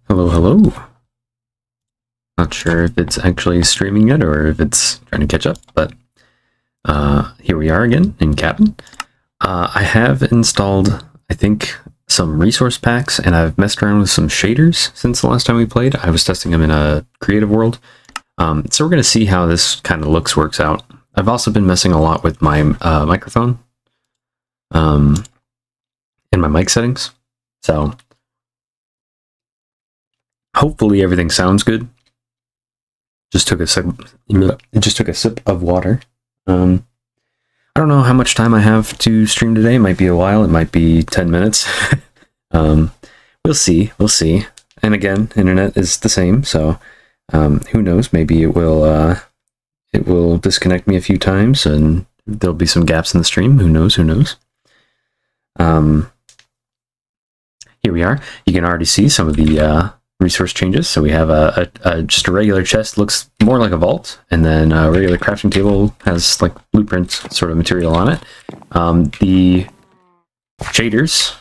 Hello, hello. Not sure if it's actually streaming yet or if it's trying to catch up, but here we are again in Cabin. I have installed, I think, some resource packs, and I've messed around with some shaders since the last time we played. I was testing them in a creative world. So we're going to see how this kind of works out. I've also been messing a lot with my microphone and my mic settings. So hopefully everything sounds good. Just took a sip of water. I don't know how much time I have to stream today. It might be a while. It might be 10 minutes. We'll see. And again, internet is the same, so who knows? Maybe it will disconnect me a few times, and there'll be some gaps in the stream. Who knows? Here we are. You can already see some of the resource changes. So we have just a regular chest, looks more like a vault, and then a regular crafting table has like blueprint sort of material on it. The shaders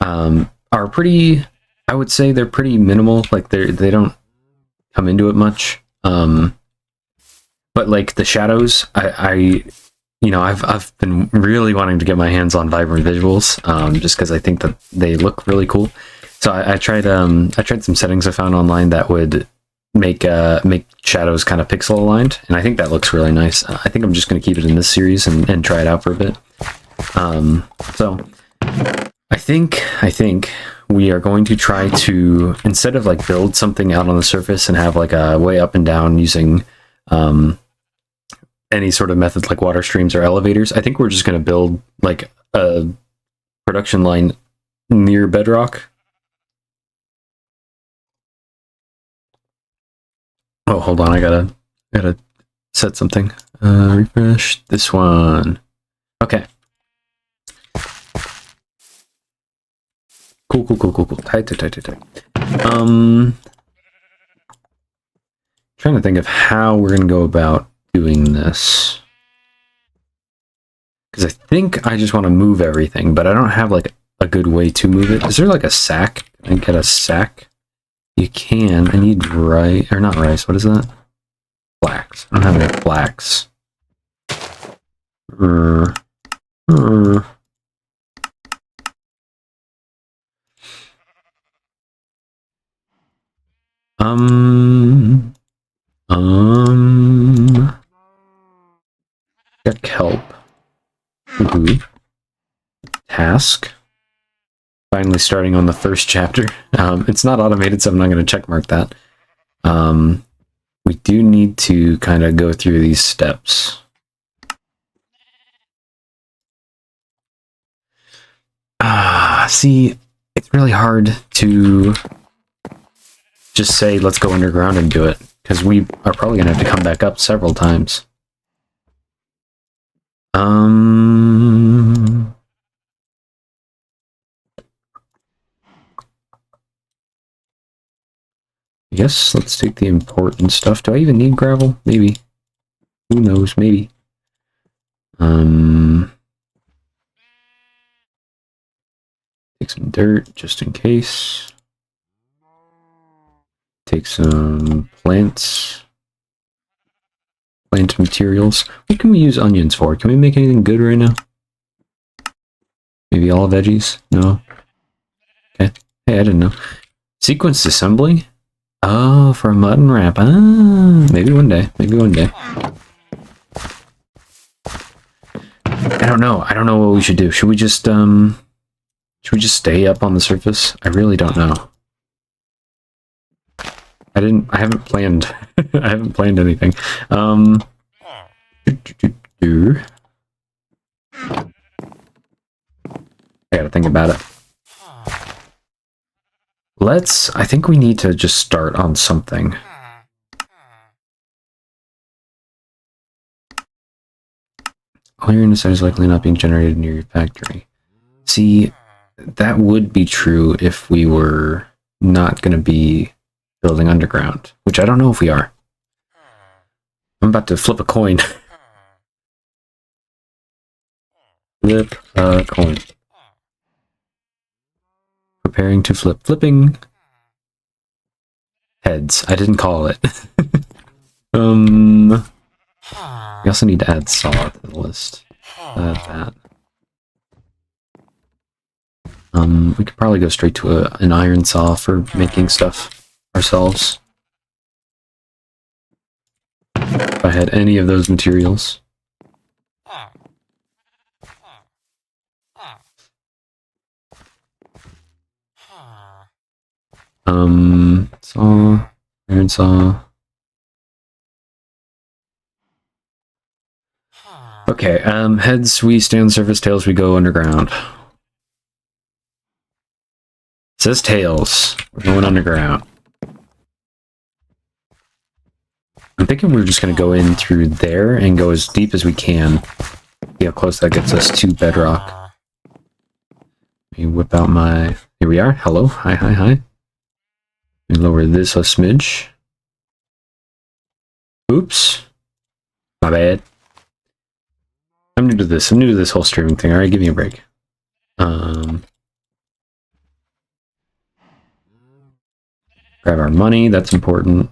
are pretty, I would say they're pretty minimal. Like they don't come into it much. But like the shadows, I've been really wanting to get my hands on vibrant visuals, just because I think that they look really cool. So I tried some settings I found online that would make shadows kind of pixel aligned, and I think that looks really nice. I think I'm just going to keep it in this series and try it out for a bit. So I think we are going to try to, instead of like build something out on the surface and have like a way up and down using any sort of method like water streams or elevators, I think we're just going to build like a production line near bedrock. Oh, hold on, I gotta set something. Refresh this one. Okay. Cool. Tight. Trying to think of how we're gonna go about doing this. Because I think I just want to move everything, but I don't have like a good way to move it. Is there like a sack? Can I get a sack? You can. I need rice, or not rice. What is that? Flax. I don't have any flax. Got kelp. Task. Finally starting on the first chapter. It's not automated, so I'm not going to checkmark that. We do need to kind of go through these steps. See, it's really hard to just say, let's go underground and do it, because we are probably going to have to come back up several times. I guess let's take the important stuff. Do I even need gravel? Maybe. Who knows? Maybe. Take some dirt just in case. Take some plants. Plant materials. What can we use onions for? Can we make anything good right now? Maybe all veggies? No? Okay. Hey, I didn't know. Sequenced assembly? Oh, for a mutton wrap. Maybe one day. I don't know what we should do. Should we just stay up on the surface? I really don't know. I haven't planned I haven't planned anything. I gotta think about it. I think we need to just start on something. All your andesite is likely not being generated near your factory. See, that would be true if we were not going to be building underground, which I don't know if we are. I'm about to flip a coin. Flip a coin. Preparing to flip. Flipping. Heads. I didn't call it. We also need to add saw to the list. That. We could probably go straight to an iron saw for making stuff ourselves. If I had any of those materials. Saw, iron saw. Okay, heads we stay on the surface, tails we go underground. It says tails. We're going underground. I'm thinking we're just going to go in through there and go as deep as we can. See how close that gets us to bedrock. Let me whip out my... Here we are. Hello. Hi, hi, hi. Let me lower this a smidge. Oops. My bad. I'm new to this. I'm new to this whole streaming thing. Alright, give me a break. Grab our money. That's important.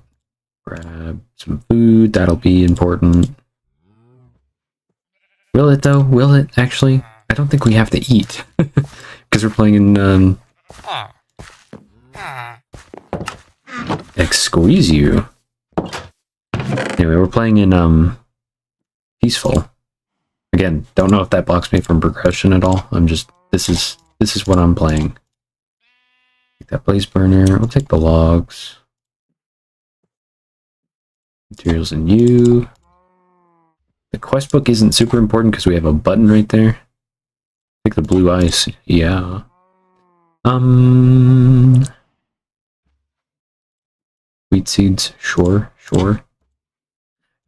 Grab some food. That'll be important. Will it, though? Will it, actually? I don't think we have to eat. Because we're playing in, Squeeze you. Anyway, we're playing in, Peaceful. Again, don't know if that blocks me from progression at all. I'm just... This is what I'm playing. Take that blaze burner. We'll take the logs. Materials in you. The quest book isn't super important because we have a button right there. Take the blue ice. Yeah. Wheat seeds. Sure, sure.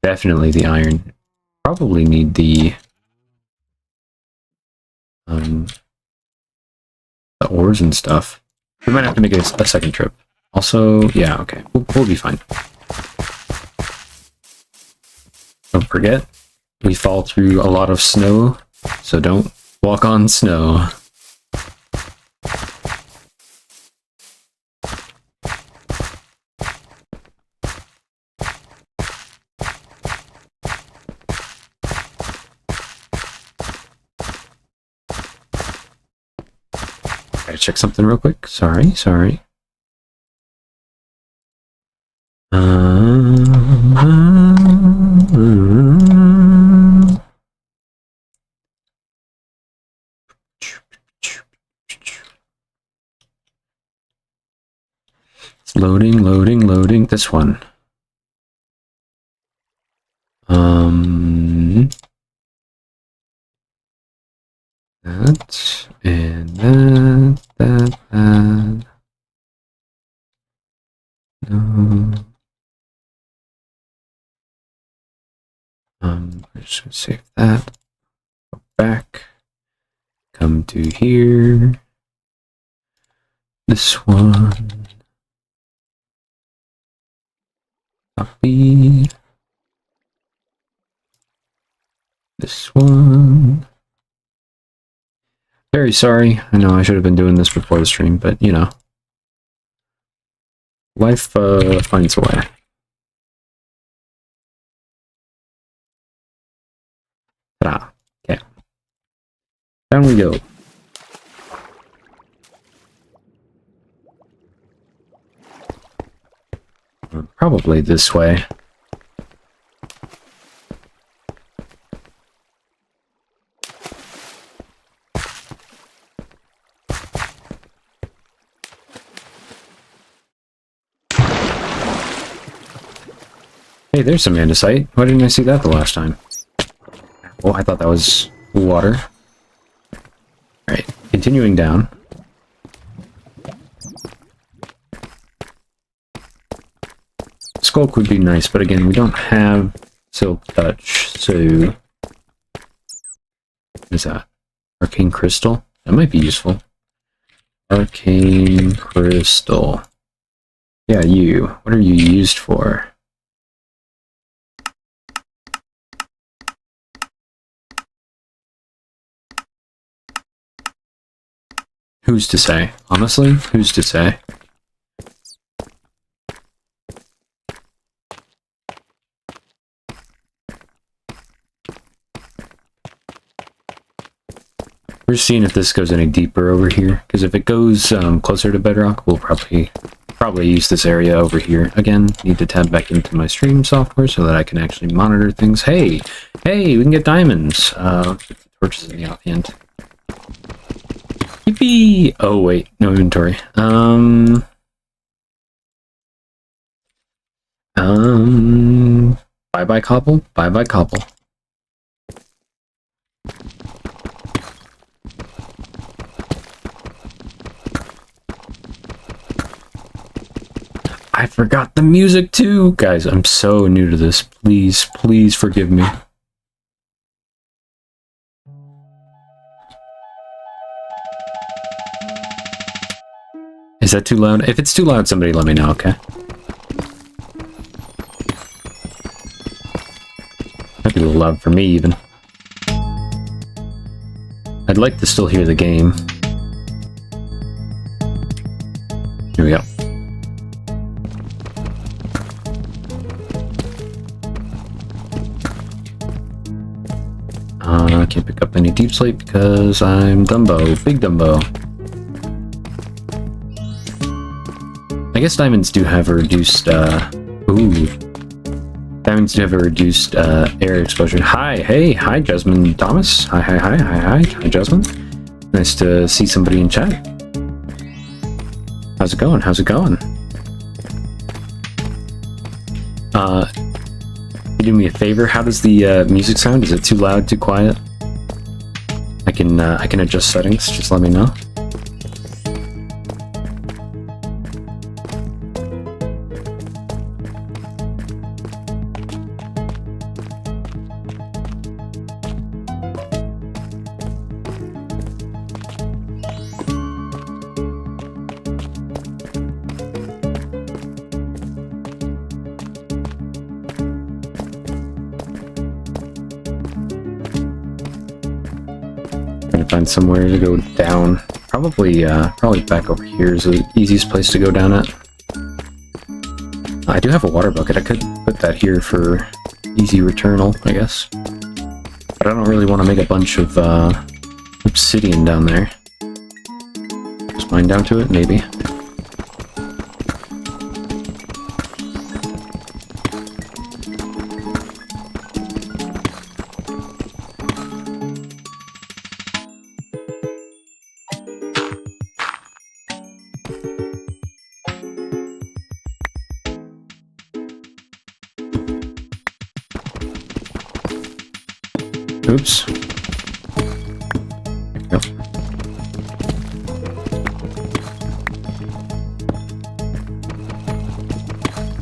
Definitely the iron. Probably need the ores and stuff. We might have to make a second trip. Also, yeah, okay. We'll be fine. Don't forget, we fall through a lot of snow, so don't walk on snow. Gotta check something real quick. Sorry. It's loading. This one. That and that. No. I'm just gonna save that. Go back. Come to here. This one. Copy. This one. Very sorry. I know I should have been doing this before the stream, but you know. Life finds a way. Ta-da. Okay. Down we go. Probably this way. Hey, there's some andesite. Why didn't I see that the last time? Oh, I thought that was water. Alright, continuing down. Skulk would be nice, but again, we don't have Silk Touch, so... What is that? Arcane Crystal? That might be useful. Arcane Crystal. Yeah, you. What are you used for? Who's to say? Honestly, who's to say? We're just seeing if this goes any deeper over here, because if it goes closer to bedrock, we'll probably use this area over here. Again, need to tab back into my stream software so that I can actually monitor things. Hey, we can get diamonds. Get the torches in the offhand. Yippee! Oh wait, no inventory. Bye-bye cobble, bye-bye cobble. I forgot the music too! Guys, I'm so new to this. Please forgive me. Is that too loud? If it's too loud, somebody let me know, okay? Might be a little loud for me, even. I'd like to still hear the game. Here we go. I can't pick up any deep slate because I'm Dumbo. Big Dumbo. I guess diamonds do have a reduced, diamonds do have a reduced, air exposure. Hi, Jasmine Thomas. Hi, Jasmine. Nice to see somebody in chat. How's it going? You do me a favor, how does the, music sound? Is it too loud, too quiet? I can adjust settings, just let me know. Find somewhere to go down. Probably back over here is the easiest place to go down at. I do have a water bucket. I could put that here for easy returnal, I guess. But I don't really want to make a bunch of obsidian down there. Just mine down to it, maybe. Oops. Yep.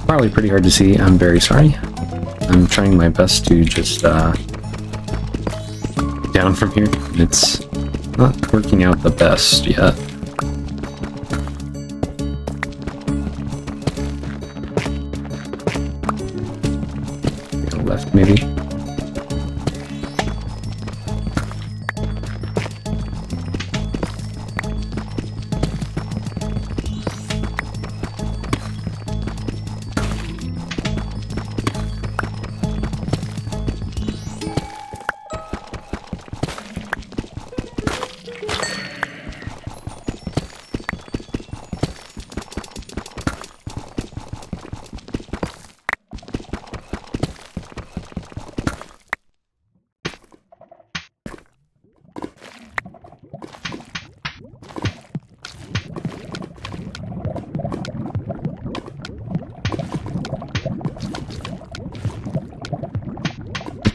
Probably pretty hard to see. I'm very sorry. I'm trying my best to just get down from here. It's not working out the best yet. Go left, maybe.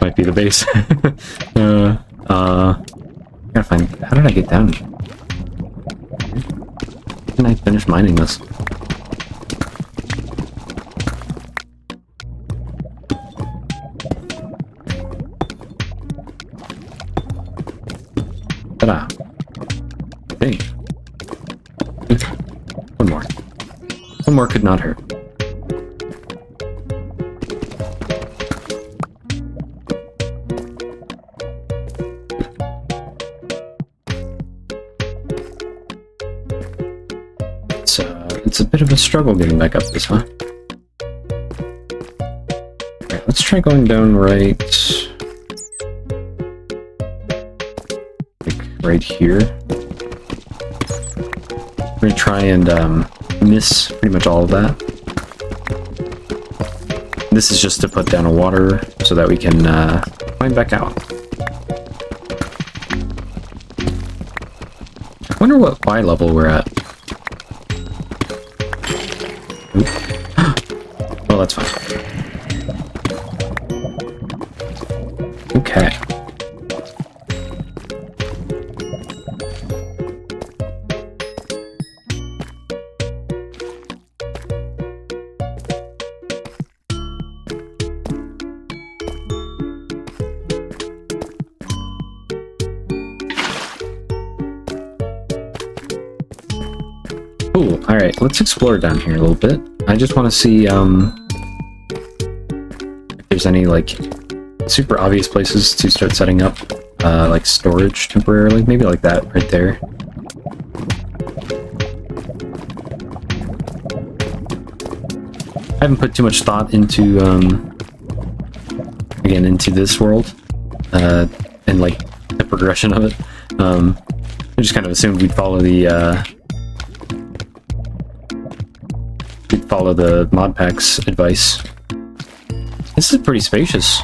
Might be the base. Gotta find. How did I get down? Can I finish mining this? Ta-da! Hey. One more. One more could not hurt. It's a bit of a struggle getting back up this, huh? Alright, let's try going down right right here. We're gonna try and miss pretty much all of that. This is just to put down a water so that we can climb back out. I wonder what Y level we're at. Oop. Well, that's fine. Okay. Cool. Alright, let's explore down here a little bit. I just want to see if there's any, like, super obvious places to start setting up, like, storage temporarily. Maybe like that right there. I haven't put too much thought into, again, into this world, and, like, the progression of it. I just kind of assumed we'd follow the, mod pack's advice. This is pretty spacious.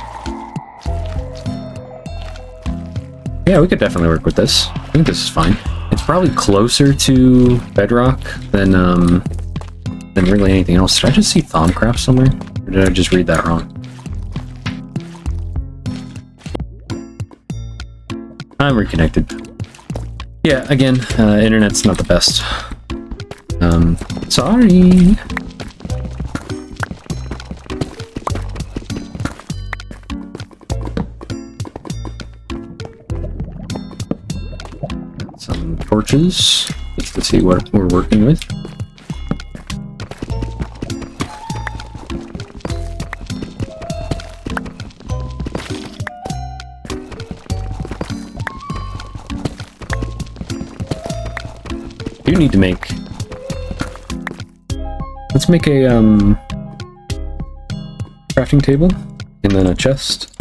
Yeah, we could definitely work with this. I think this is fine. It's probably closer to Bedrock than really anything else. Did I just see Thaumcraft somewhere? Or did I just read that wrong? I'm reconnected. Yeah, again, internet's not the best. Sorry. Some torches, just to see what we're working with. Do need to make. Let's make a crafting table and then a chest.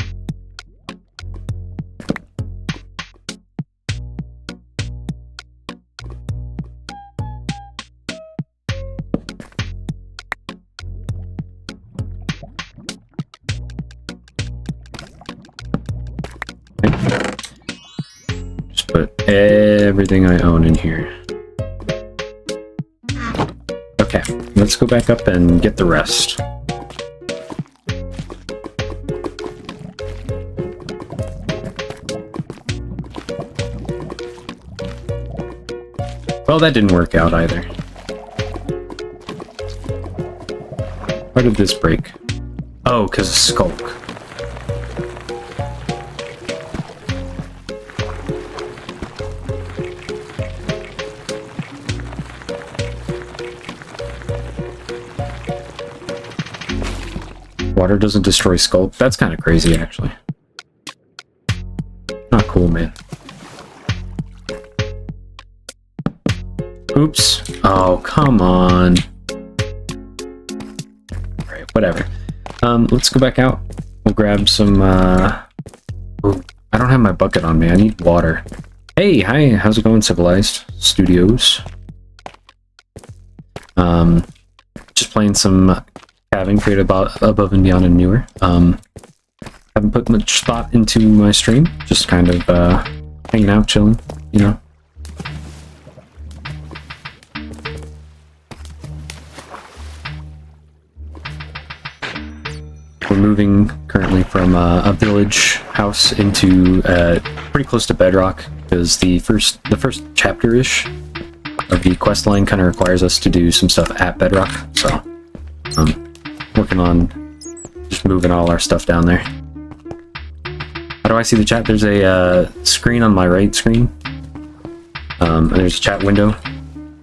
Just put everything I own in here. Okay, let's go back up and get the rest. Well, that didn't work out either. Why did this break? Oh, because of Skulk. Water doesn't destroy Skulk. That's kind of crazy, actually. Not cool, man. Oops. Oh, come on. Alright, whatever. Let's go back out. We'll grab some, Oh, I don't have my bucket on me. I need water. Hey, hi. How's it going, Civilized Studios? Just playing some Having created about Above and Beyond and Newer. Haven't put much thought into my stream, just kind of hanging out, chilling, you know. We're moving currently from a village house into pretty close to Bedrock, because the first chapter-ish of the quest line kind of requires us to do some stuff at Bedrock, so working on just moving all our stuff down there. How do I see the chat? There's a screen on my right screen. And there's a chat window.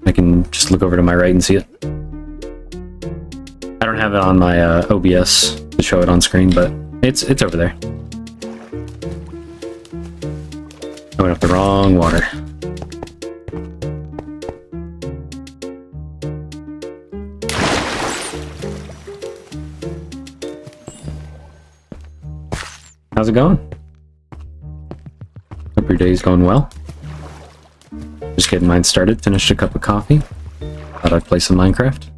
I can just look over to my right and see it. I don't have it on my OBS to show it on screen, but it's over there. I went up the wrong water. How's it going? Hope your day's going well. getting mine started. Finished a cup of coffee. Thought I'd play some Minecraft.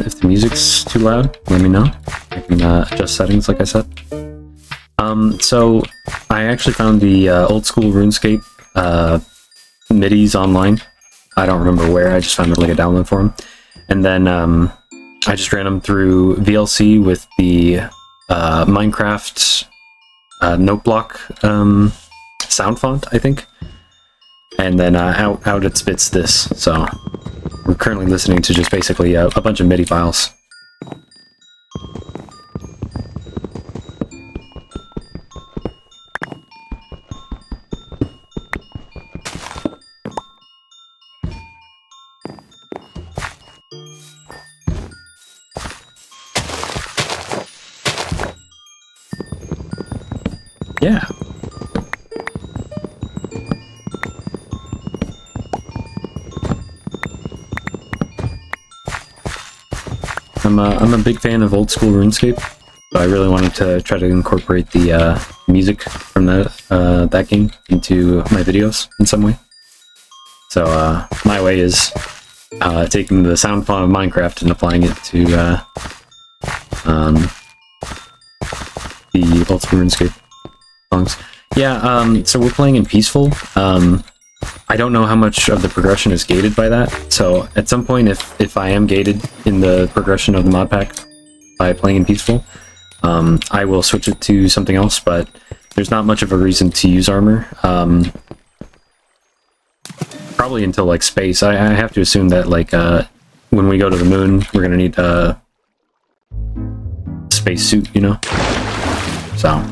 If the music's too loud, let me know. I can adjust settings, like I said. So I actually found the old school RuneScape MIDIs online. I don't remember where. I just found like a download for them, and then I just ran them through VLC with the Minecraft note block sound font, I think, and then out it spits this. So we're currently listening to just basically a bunch of MIDI files. Yeah. I'm a big fan of old school RuneScape, so I really wanted to try to incorporate the music from that game into my videos in some way. So my way is taking the sound font of Minecraft and applying it to the old school RuneScape songs. Yeah, so we're playing in peaceful. I don't know how much of the progression is gated by that, so at some point if I am gated in the progression of the mod pack by playing in peaceful, I will switch it to something else, but there's not much of a reason to use armor. Probably until like space. I have to assume that like when we go to the moon, we're gonna need a space suit, you know? So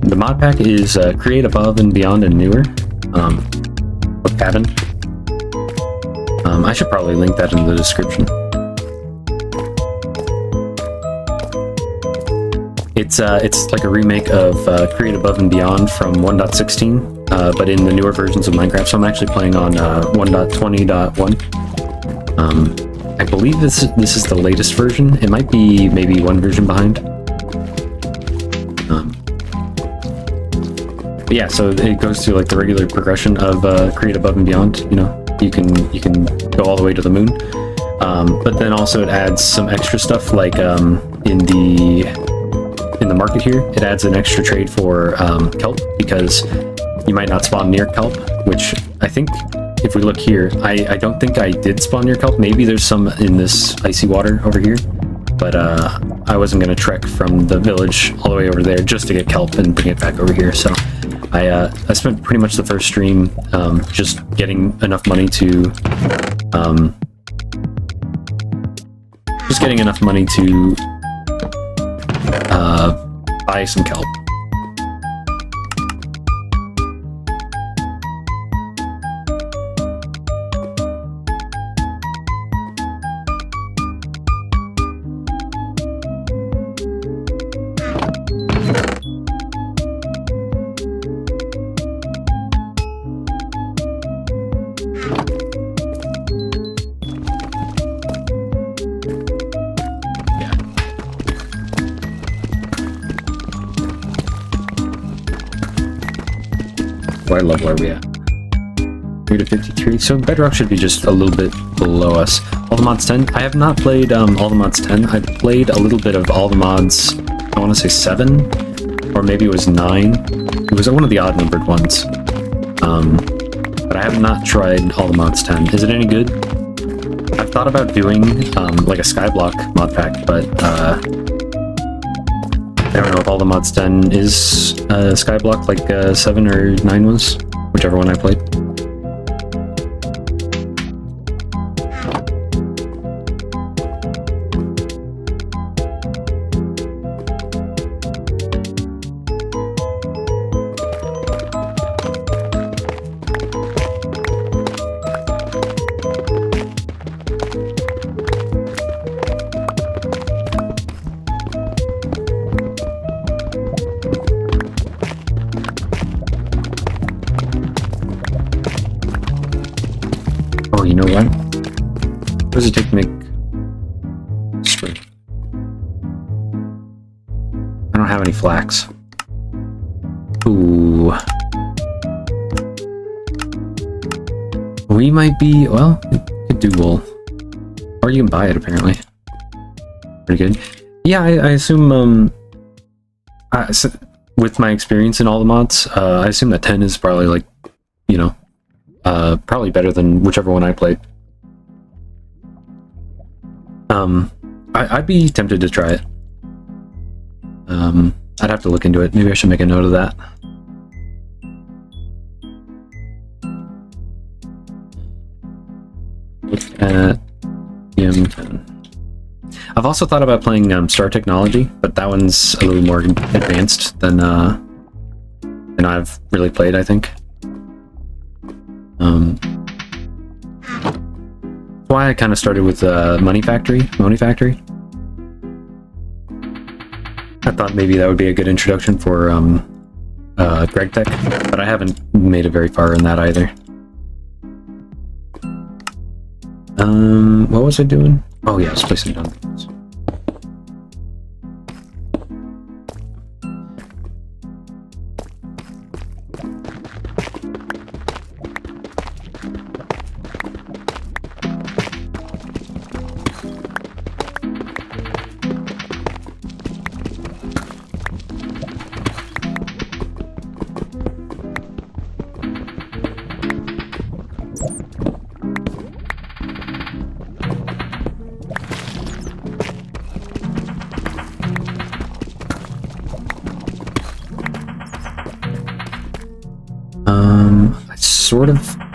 the mod pack is Create Above and Beyond and Newer with Cabin. I should probably link that in the description. It's like a remake of Create Above and Beyond from 1.16, but in the newer versions of Minecraft. So I'm actually playing on 1.20.1. I believe this is the latest version. It might be maybe one version behind. But yeah, so it goes through like the regular progression of Create Above and Beyond. You know, you can go all the way to the moon, but then also it adds some extra stuff like in the market here, it adds an extra trade for kelp, because you might not spawn near kelp, which I think if we look here, I don't think I did spawn near kelp. Maybe there's some in this icy water over here, but I wasn't going to trek from the village all the way over there just to get kelp and bring it back over here. So I spent pretty much the first stream just getting enough money to buy some kelp. I love where we at. We're to 53, so Bedrock should be just a little bit below us. All the Mods 10? I have not played All the Mods 10. I played a little bit of All the Mods, I want to say 7, or maybe it was 9. It was one of the odd-numbered ones. But I have not tried all the mods 10. Is it any good? I've thought about doing like a Skyblock mod pack, but I don't know if all the mods 10 is Skyblock like 7 or 9 was, whichever one I played. Oh, you know what? What does it take to make spring? I don't have any flax. Ooh. We might be, well, we could do wool. Or you can buy it, apparently. Pretty good. Yeah, I assume, so with my experience in all the mods, I assume that 10 is probably like, you know, probably better than whichever one I played. I'd be tempted to try it. I'd have to look into it. Maybe I should make a note of that. Look at PM10. I've also thought about playing Star Technology, but that one's a little more advanced than I've really played, I think. That's why I kind of started with Money Factory. I thought maybe that would be a good introduction for Greg Tech, but I haven't made it very far in that either. What was I doing? Oh yeah, I was placing down things.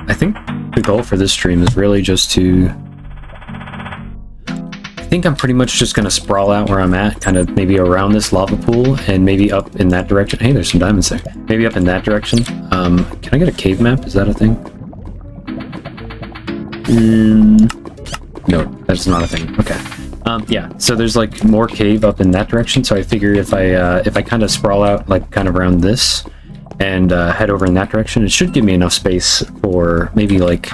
I think the goal for this stream is really just to... I think I'm pretty much just going to sprawl out where I'm at, kind of maybe around this lava pool, and maybe up in that direction. Hey, there's some diamonds there. Maybe up in that direction. Can I get a cave map? Is that a thing? No, that's not a thing. Okay. Yeah, so there's like more cave up in that direction, so I figure if I kind of sprawl out like kind of around this, and head over in that direction, it should give me enough space for maybe like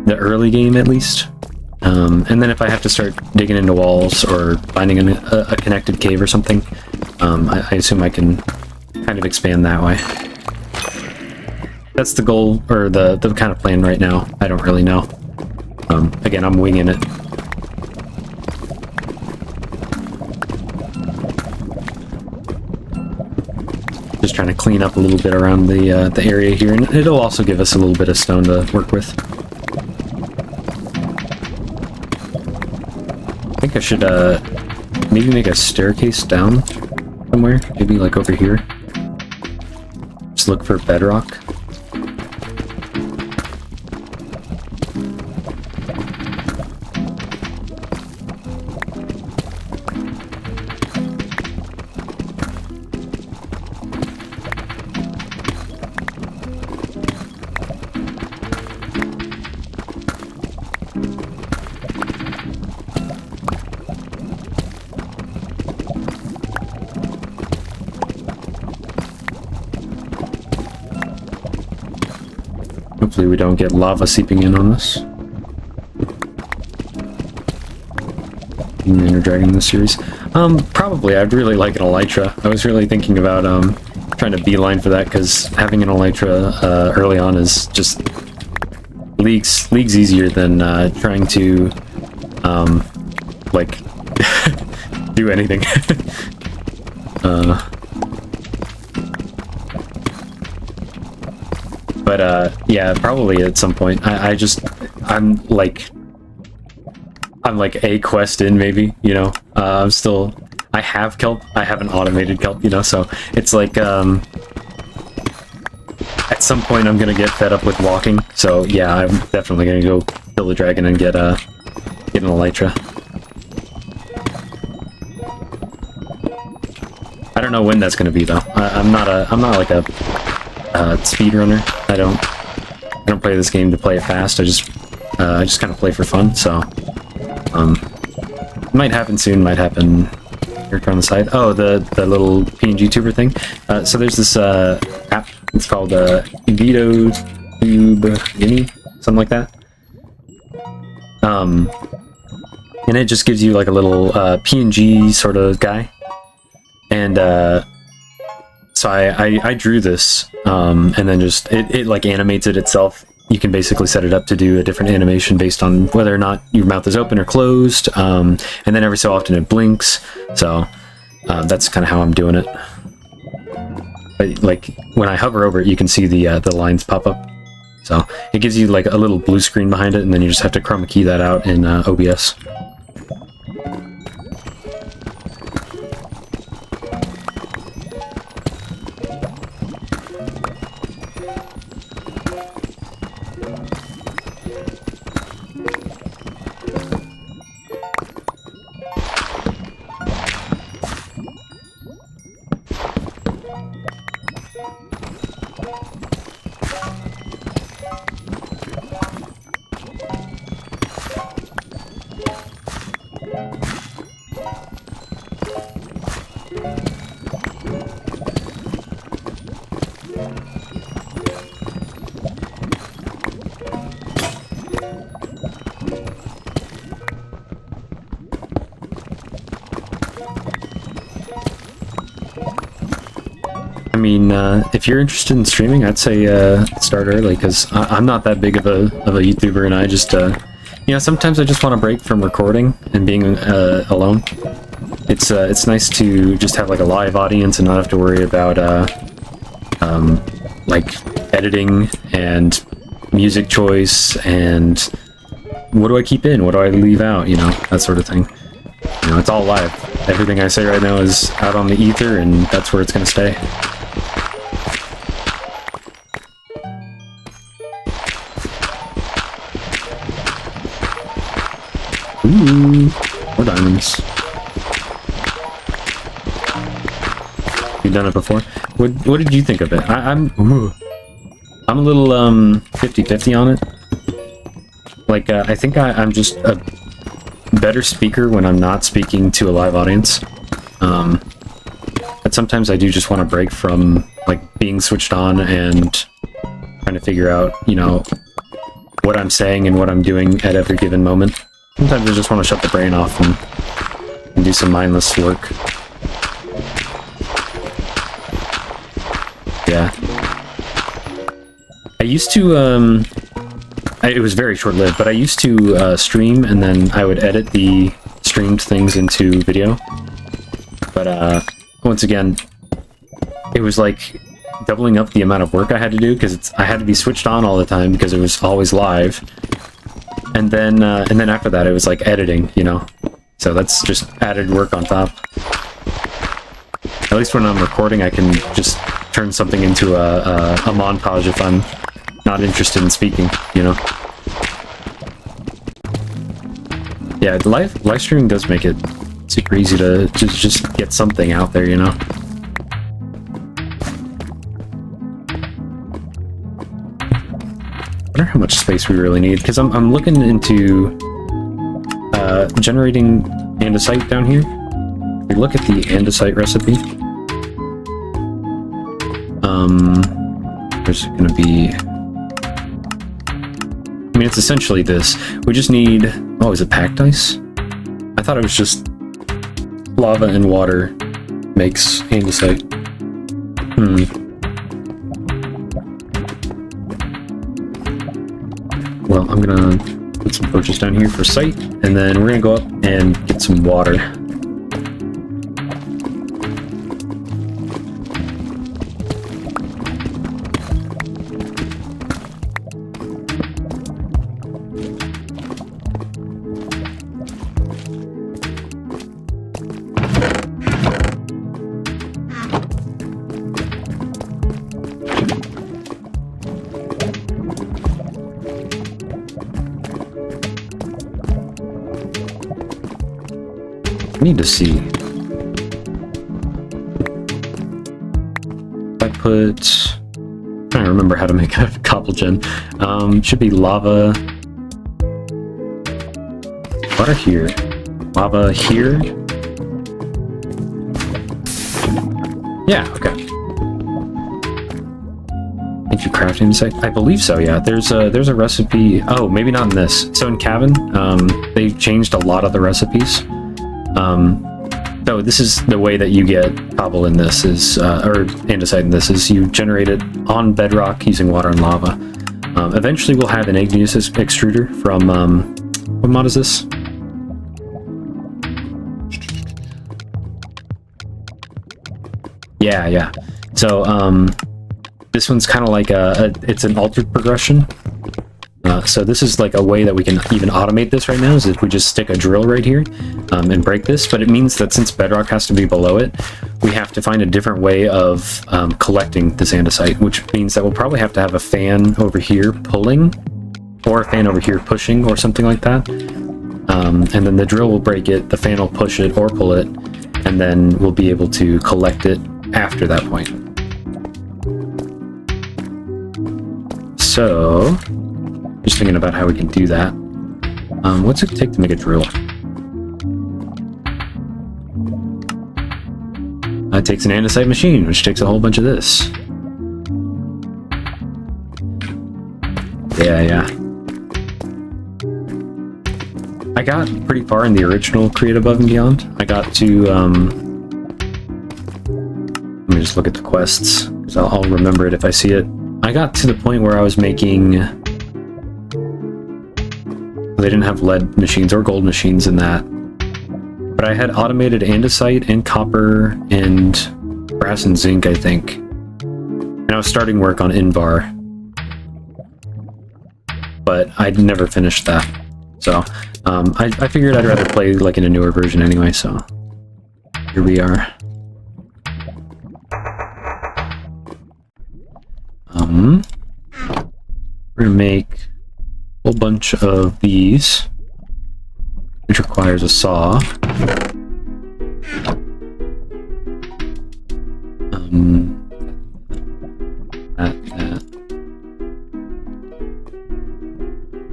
the early game at least. And then if I have to start digging into walls or finding a connected cave or something, I assume I can kind of expand that way. That's the goal, or the kind of plan right now. I don't really know. Again, I'm winging it. Just trying to clean up a little bit around the area here, and it'll also give us a little bit of stone to work with. I think I should maybe make a staircase down somewhere, maybe like over here. Just look for bedrock. Hopefully we don't get lava seeping in on us. In the Ender Dragon in this series. Probably. I'd really like an elytra. I was really thinking about trying to beeline for that, because having an elytra early on is just leagues easier than trying to like do anything. But yeah, probably at some point. I'm like a quest in, maybe, you know. I have kelp. I have an automated kelp, you know, so it's like, at some point I'm gonna get fed up with walking, so yeah, I'm definitely gonna go kill the dragon and get an elytra. I don't know when that's gonna be though. I'm not like a speedrunner. I don't play this game to play it fast. I just kind of play for fun. So might happen soon. Might happen here on the side. Oh, the little PNG tuber thing. So there's this app. It's called Vito Tube Mini, something like that. And it just gives you like a little PNG sort of guy. And so I drew this, and then just it like animates it itself. You can basically set it up to do a different animation based on whether or not your mouth is open or closed, and then every so often it blinks. So that's kind of how I'm doing it. But like when I hover over it, you can see the lines pop up. So it gives you like a little blue screen behind it, and then you just have to chroma key that out in OBS. I mean, if you're interested in streaming, I'd say start early, because I'm not that big of a YouTuber, and I just, you know, sometimes I just want to break from recording and being alone. It's nice to just have like a live audience and not have to worry about like editing and music choice and what do I keep in, what do I leave out, you know, that sort of thing. You know, it's all live. Everything I say right now is out on the ether, and that's where it's gonna stay. Ooh, more diamonds. You've done it before? What did you think of it? I'm a little 50-50 on it. Like I think I'm just a better speaker when I'm not speaking to a live audience. But sometimes I do just want to break from like being switched on and trying to figure out, you know, what I'm saying and what I'm doing at every given moment. Sometimes I just want to shut the brain off and do some mindless work. Yeah. I used to, it was very short-lived, but I used to stream, and then I would edit the streamed things into video. But once again, it was like doubling up the amount of work I had to do, because I had to be switched on all the time because it was always live. And then after that, it was like editing, you know. So that's just added work on top. At least when I'm recording, I can just turn something into a montage if I'm not interested in speaking, you know. Yeah, live streaming does make it super easy to just get something out there, you know. I wonder how much space we really need, because I'm looking into generating andesite down here. If we look at the andesite recipe, there's going to be, I mean, it's essentially this. We just need, oh, is it packed ice? I thought it was just lava and water makes andesite. Well, I'm gonna put some torches down here for sight, and then we're gonna go up and get some water. need to see. I put... I'm trying to remember how to make a cobble gen. Should be lava. Water here. Lava here. Yeah, okay. Thank you, crafting site. I believe so, yeah. There's a recipe. Oh, maybe not in this. So in Cabin, they changed a lot of the recipes. So this is the way that you get cobble in this is, or andesite in this, is you generate it on bedrock using water and lava. Eventually we'll have an igneous extruder from, what mod is this? Yeah. So, this one's kind of like it's an altered progression. So this is like a way that we can even automate this right now, is if we just stick a drill right here and break this. But it means that since bedrock has to be below it, we have to find a different way of collecting this andesite, which means that we'll probably have to have a fan over here pulling, or a fan over here pushing, or something like that. And then the drill will break it, the fan will push it or pull it, and then we'll be able to collect it after that point. So, just thinking about how we can do that. What's it take to make a drill? It takes an andesite machine, which takes a whole bunch of this. Yeah. I got pretty far in the original Create Above and Beyond. I got to, let me just look at the quests, because I'll remember it if I see it. I got to the point where I was making... They didn't have lead machines or gold machines in that. But I had automated andesite and copper and brass and zinc, I think. And I was starting work on Invar. But I'd never finished that. So, I figured I'd rather play like in a newer version anyway, so... Here we are. We're gonna make a whole bunch of these, which requires a saw. That.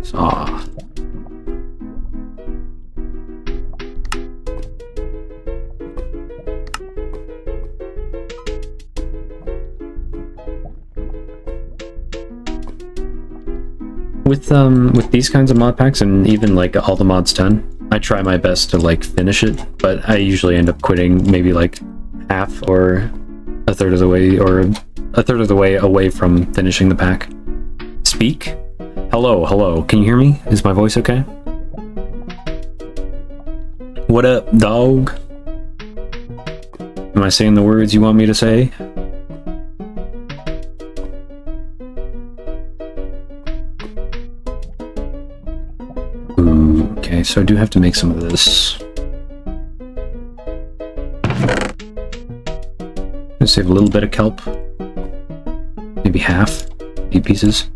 Saw. With these kinds of mod packs, and even like all the mods done, I try my best to like finish it, but I usually end up quitting maybe like half or a third of the way, or a third of the way away from finishing the pack. Speak? Hello, can you hear me? Is my voice okay? What up, dog? Am I saying the words you want me to say? Okay, so I do have to make some of this. I'm gonna save a little bit of kelp. Maybe half. 8 pieces.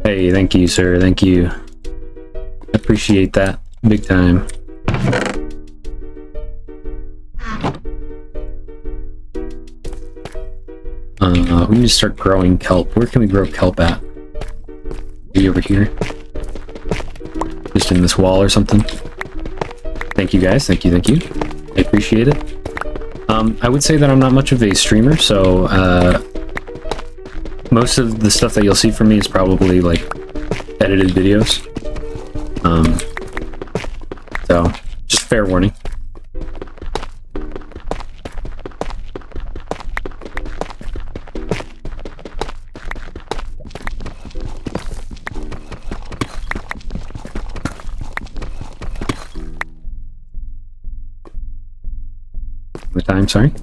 Hey, thank you, sir. Thank you. Appreciate that. Big time. We need to start growing kelp. Where can we grow kelp at? Maybe over here? Just in this wall or something. Thank you guys, thank you. I appreciate it. I would say that I'm not much of a streamer, so most of the stuff that you'll see from me is probably like edited videos. So just fair warning. Time, sorry.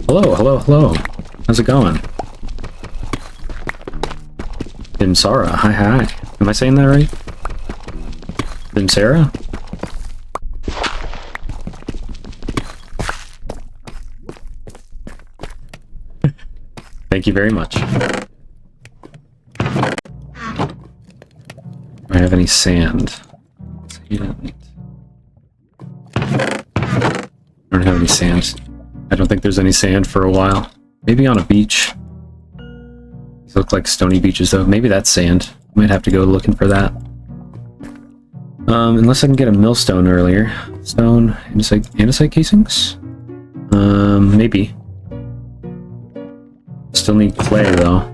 Hello. How's it going? Dimsara, hi. Am I saying that right? Dimsara? Thank you very much. Do I have any sand? You don't have any sand. I don't think there's any sand for a while. Maybe on a beach. These look like stony beaches though. Maybe that's sand. Might have to go looking for that. Unless I can get a millstone earlier. Stone, andesite casings? Maybe. Still need clay though.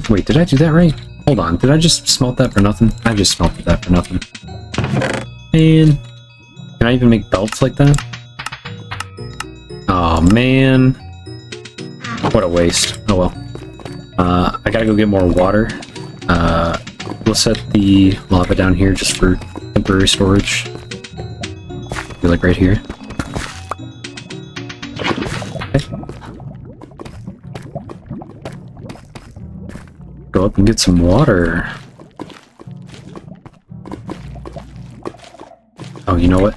Wait, did I do that right? Hold on, did I just smelt that for nothing? I just smelted that for nothing. Man, can I even make belts like that? Oh man, what a waste. Oh well. I gotta go get more water. We'll set the lava down here just for temporary storage. Be like right here. Go up and get some water. Oh, you know what?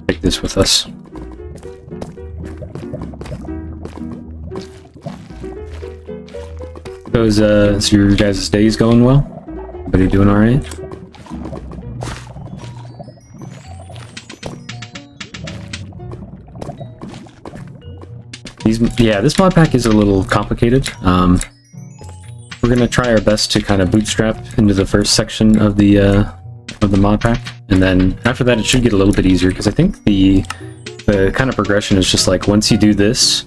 Take this with us. So your guys' days going well? Everybody doing alright? Yeah, this mod pack is a little complicated. We're gonna try our best to kind of bootstrap into the first section of the mod pack, and then after that it should get a little bit easier, because I think the kind of progression is just like once you do this,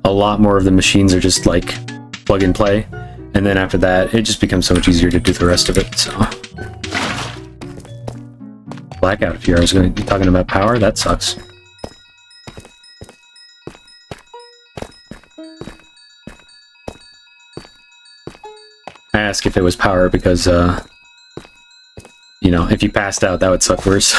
a lot more of the machines are just like plug and play, and then after that it just becomes so much easier to do the rest of it. So blackout if I was going to be talking about power, that sucks. I ask if it was power because, you know, if you passed out, that would suck worse.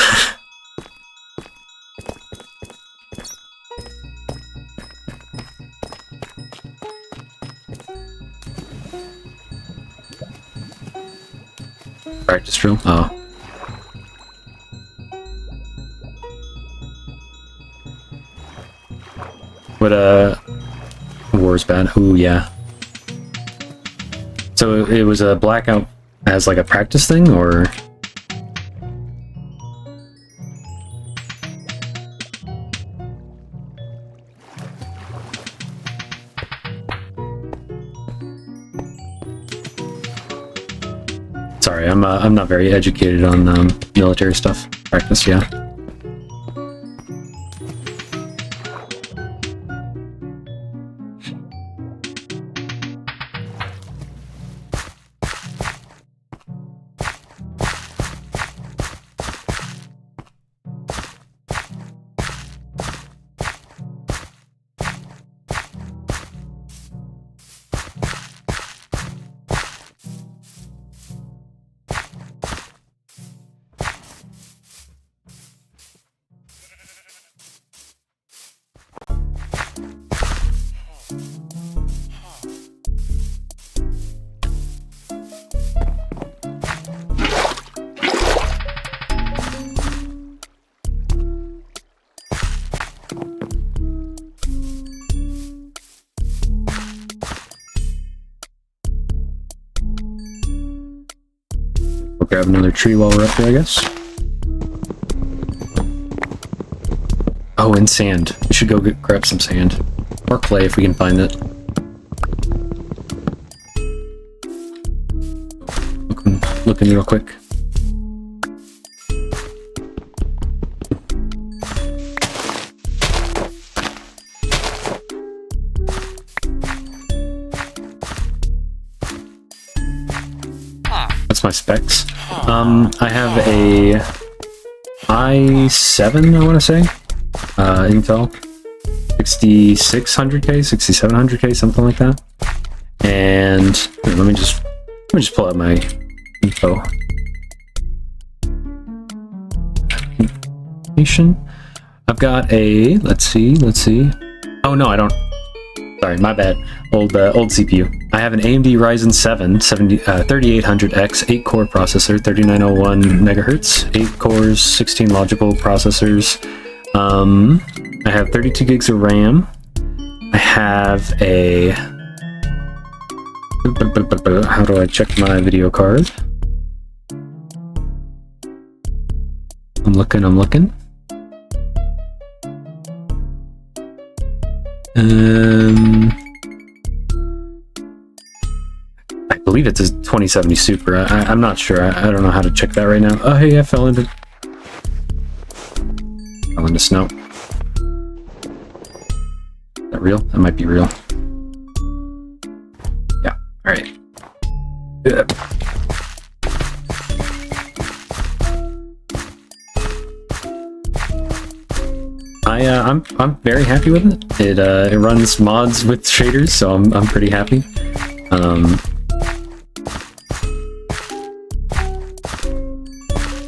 Practice drill? Oh. What, war's bad. Ooh, yeah. So it was a blackout as like a practice thing, or? Sorry, I'm not very educated on military stuff. Practice, yeah. Grab another tree while we're up here, I guess. Oh, and sand. We should go grab some sand. Or clay if we can find it. Looking real quick. That's my specs. I have a i7, I want to say, Intel, 6600K, 6700K, something like that. And here, let me just pull out my info. I've got a, let's see. Oh no, I don't. Sorry, my bad. Old CPU. I have an AMD Ryzen 7 3800X 8-core processor, 3901 megahertz, 8 cores, 16 logical processors. I have 32 gigs of RAM. I have a... How do I check my video card? I'm looking. I believe it's a 2070 Super. I'm not sure. I don't know how to check that right now. Oh, hey, I fell into snow. Is that real? That might be real. Yeah. All right. Yeah. I'm very happy with it. It runs mods with shaders, so I'm pretty happy.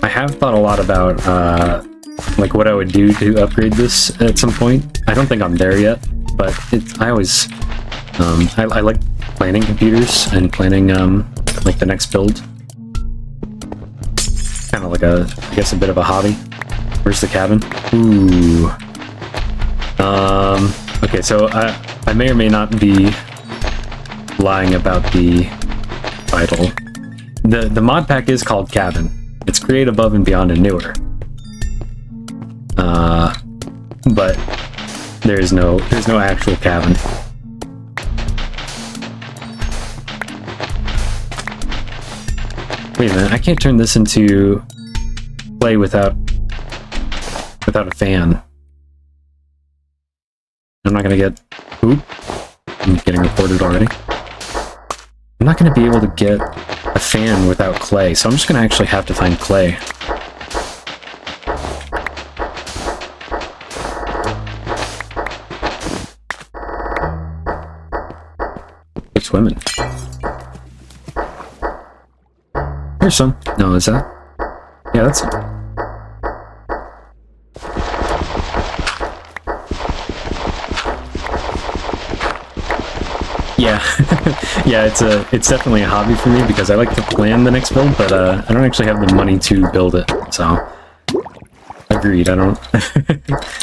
I have thought a lot about like what I would do to upgrade this at some point. I don't think I'm there yet, but I always I like planning computers and planning like the next build. Kind of like I guess a bit of a hobby. Where's the cabin? Ooh. Okay, so I may or may not be lying about the title. The mod pack is called Cabin. It's Create Above and Beyond and Newer. But there's no actual cabin. Wait a minute, I can't turn this into play without a fan. I'm not gonna get... Oop. I'm getting reported already. I'm not gonna be able to get a fan without clay, so I'm just gonna actually have to find clay. We're swimming. Here's some. No, is that? Yeah, that's... Yeah, yeah, it's definitely a hobby for me because I like to plan the next build, but I don't actually have the money to build it. So, agreed. I don't, I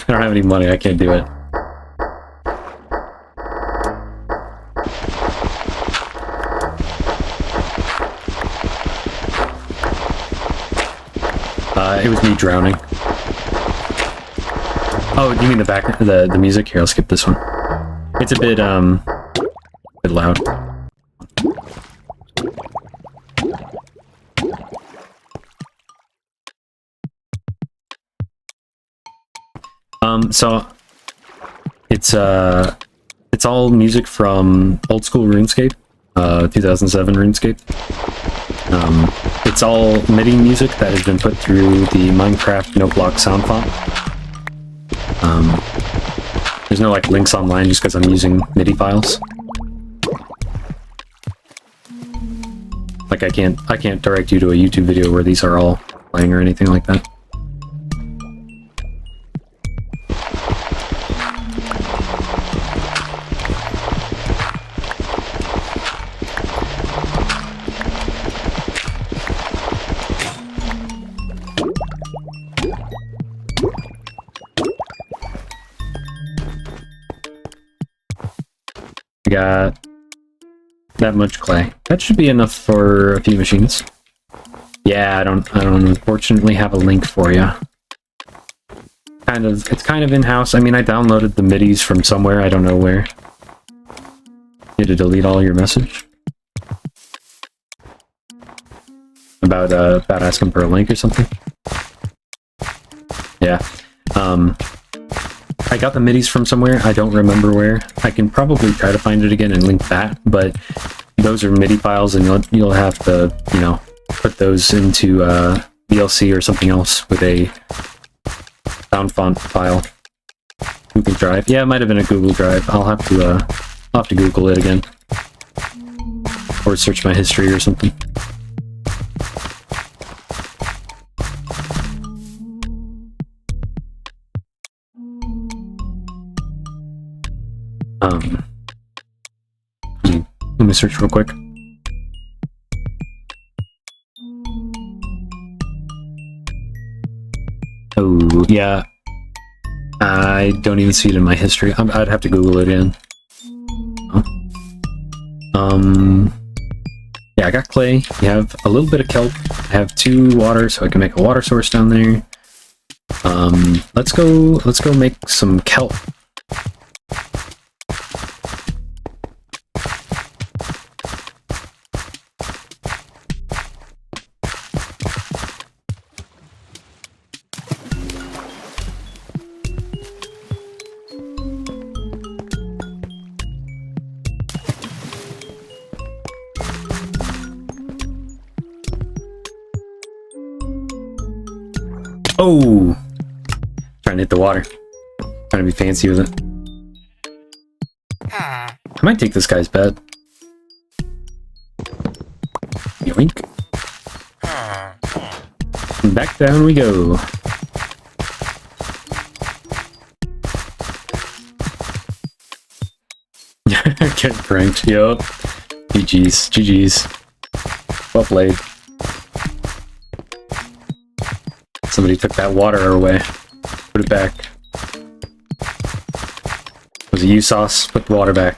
don't have any money. I can't do it. It was me drowning. Oh, you mean the music? Here, I'll skip this one. It's a bit loud. So it's all music from old school RuneScape, 2007 RuneScape. It's all MIDI music that has been put through the Minecraft NoteBlock sound font. There's no like links online just because I'm using MIDI files. Like I can't direct you to a YouTube video where these are all playing or anything like that. I got that much clay. That should be enough for a few machines. Yeah, I don't unfortunately have a link for you. It's kind of in-house. I mean, I downloaded the MIDIs from somewhere, I don't know where. You had to delete all your message? About asking for a link or something? Yeah. I got the MIDIs from somewhere, I don't remember where. I can probably try to find it again and link that, but those are MIDI files and you'll have to, you know, put those into VLC or something else with a sound font file. Google Drive. Yeah, it might have been a Google Drive. I'll have to Google it again. Or search my history or something. me search real quick. Oh, yeah. I don't even see it in my history. I'd have to Google it again. Oh. Yeah, I got clay. You have a little bit of kelp. I have 2 water, so I can make a water source down there. Let's go make some kelp. Oh! Trying to hit the water. Trying to be fancy with it. I might take this guy's bed. Yoink. And back down we go. Getting pranked, yup. GG's, GG's. Well played. Somebody took that water away. Put it back. Was it you, Sauce? Put the water back.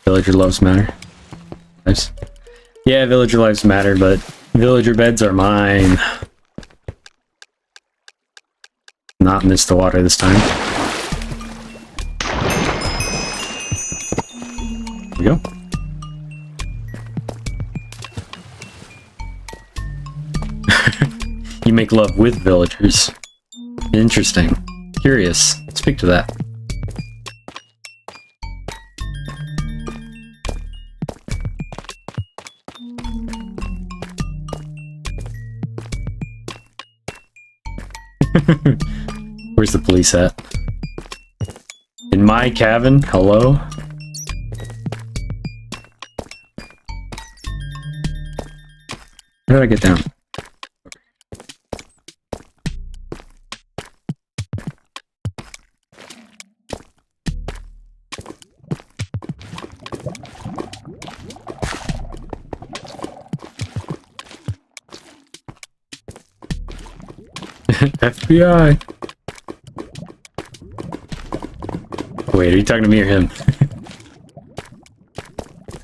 Villager lives matter. Nice. Yeah, villager lives matter, but villager beds are mine. Not miss the water this time. There we go. You make love with villagers. Interesting. Curious. Speak to that. Where's the police at? In my cabin? Hello? Where did I get down? FBI. Wait, are you talking to me or him?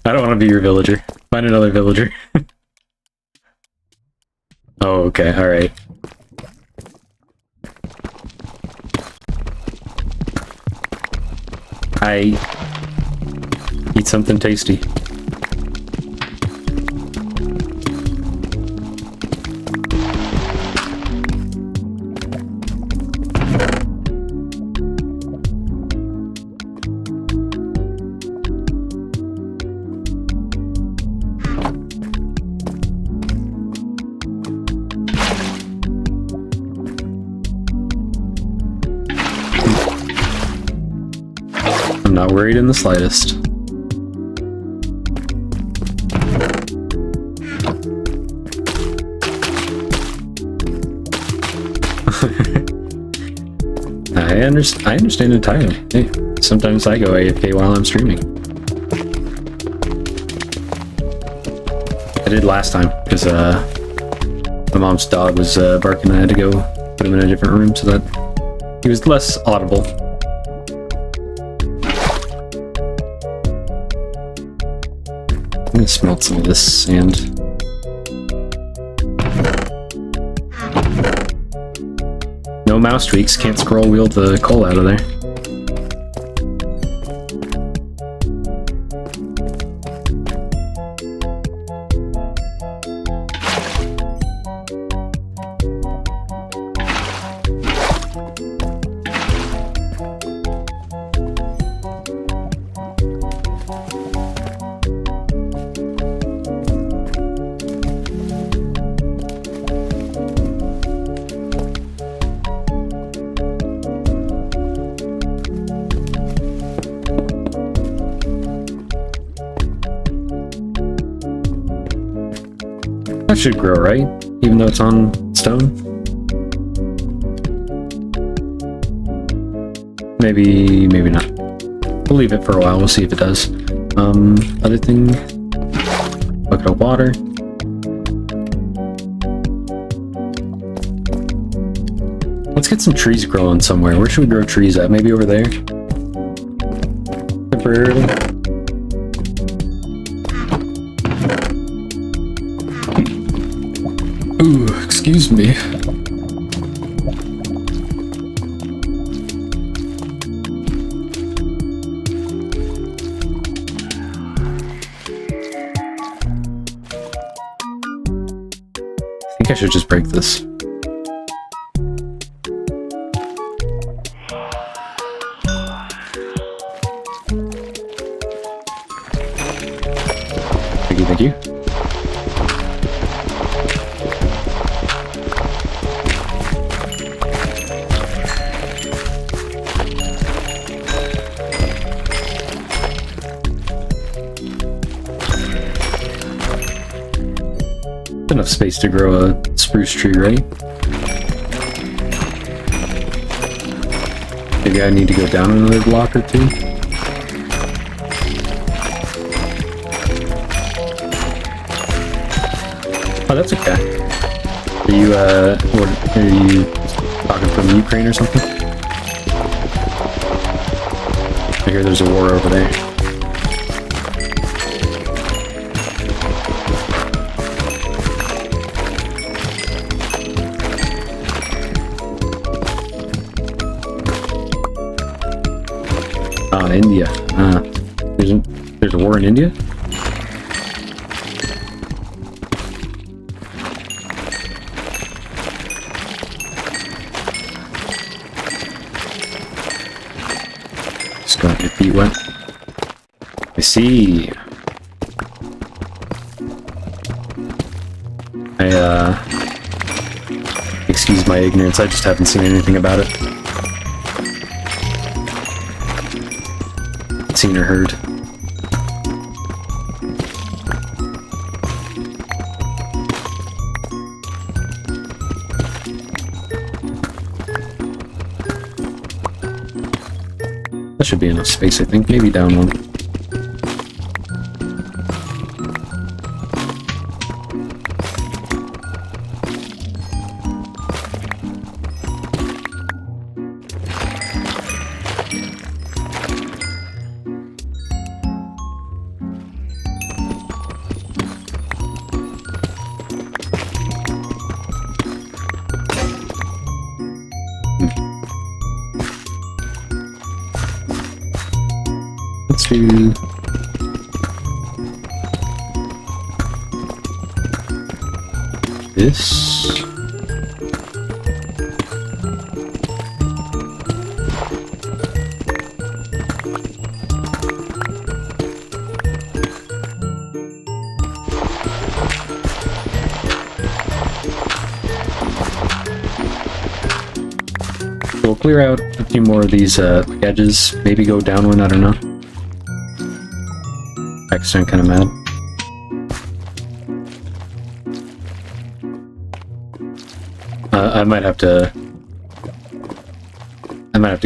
I don't want to be your villager. Find another villager. Oh, okay, alright. I eat something tasty. I'm not worried in the slightest. I understand entirely. Hey, sometimes I go AFK while I'm streaming. I did last time because my mom's dog was barking and I had to go put him in a different room so that he was less audible. I'm gonna smelt some of this sand. No mouse tweaks, can't scroll wheel the coal out of there. That should grow, right? Even though it's on stone? Maybe, maybe not. we'll leave it for a while. We'll see if it does. Other thing, bucket of water. Let's get some trees growing somewhere. Where should we grow trees at? Maybe over there? Temporarily? Ooh, excuse me. I think I should just break this. Thank you. Enough space to grow a spruce tree, right? Maybe I need to go down another block or two. Oh, that's okay. Are you talking from Ukraine or something? I hear there's a war over there. India. There's a war in India? Just got your feet wet. I see. Excuse my ignorance, I just haven't seen anything about it. Seen or heard. That should be enough space, I think. Maybe down one. Let's do this. We'll clear out a few more of these edges. Maybe go down one, I don't know. I'm kind of mad. I might have to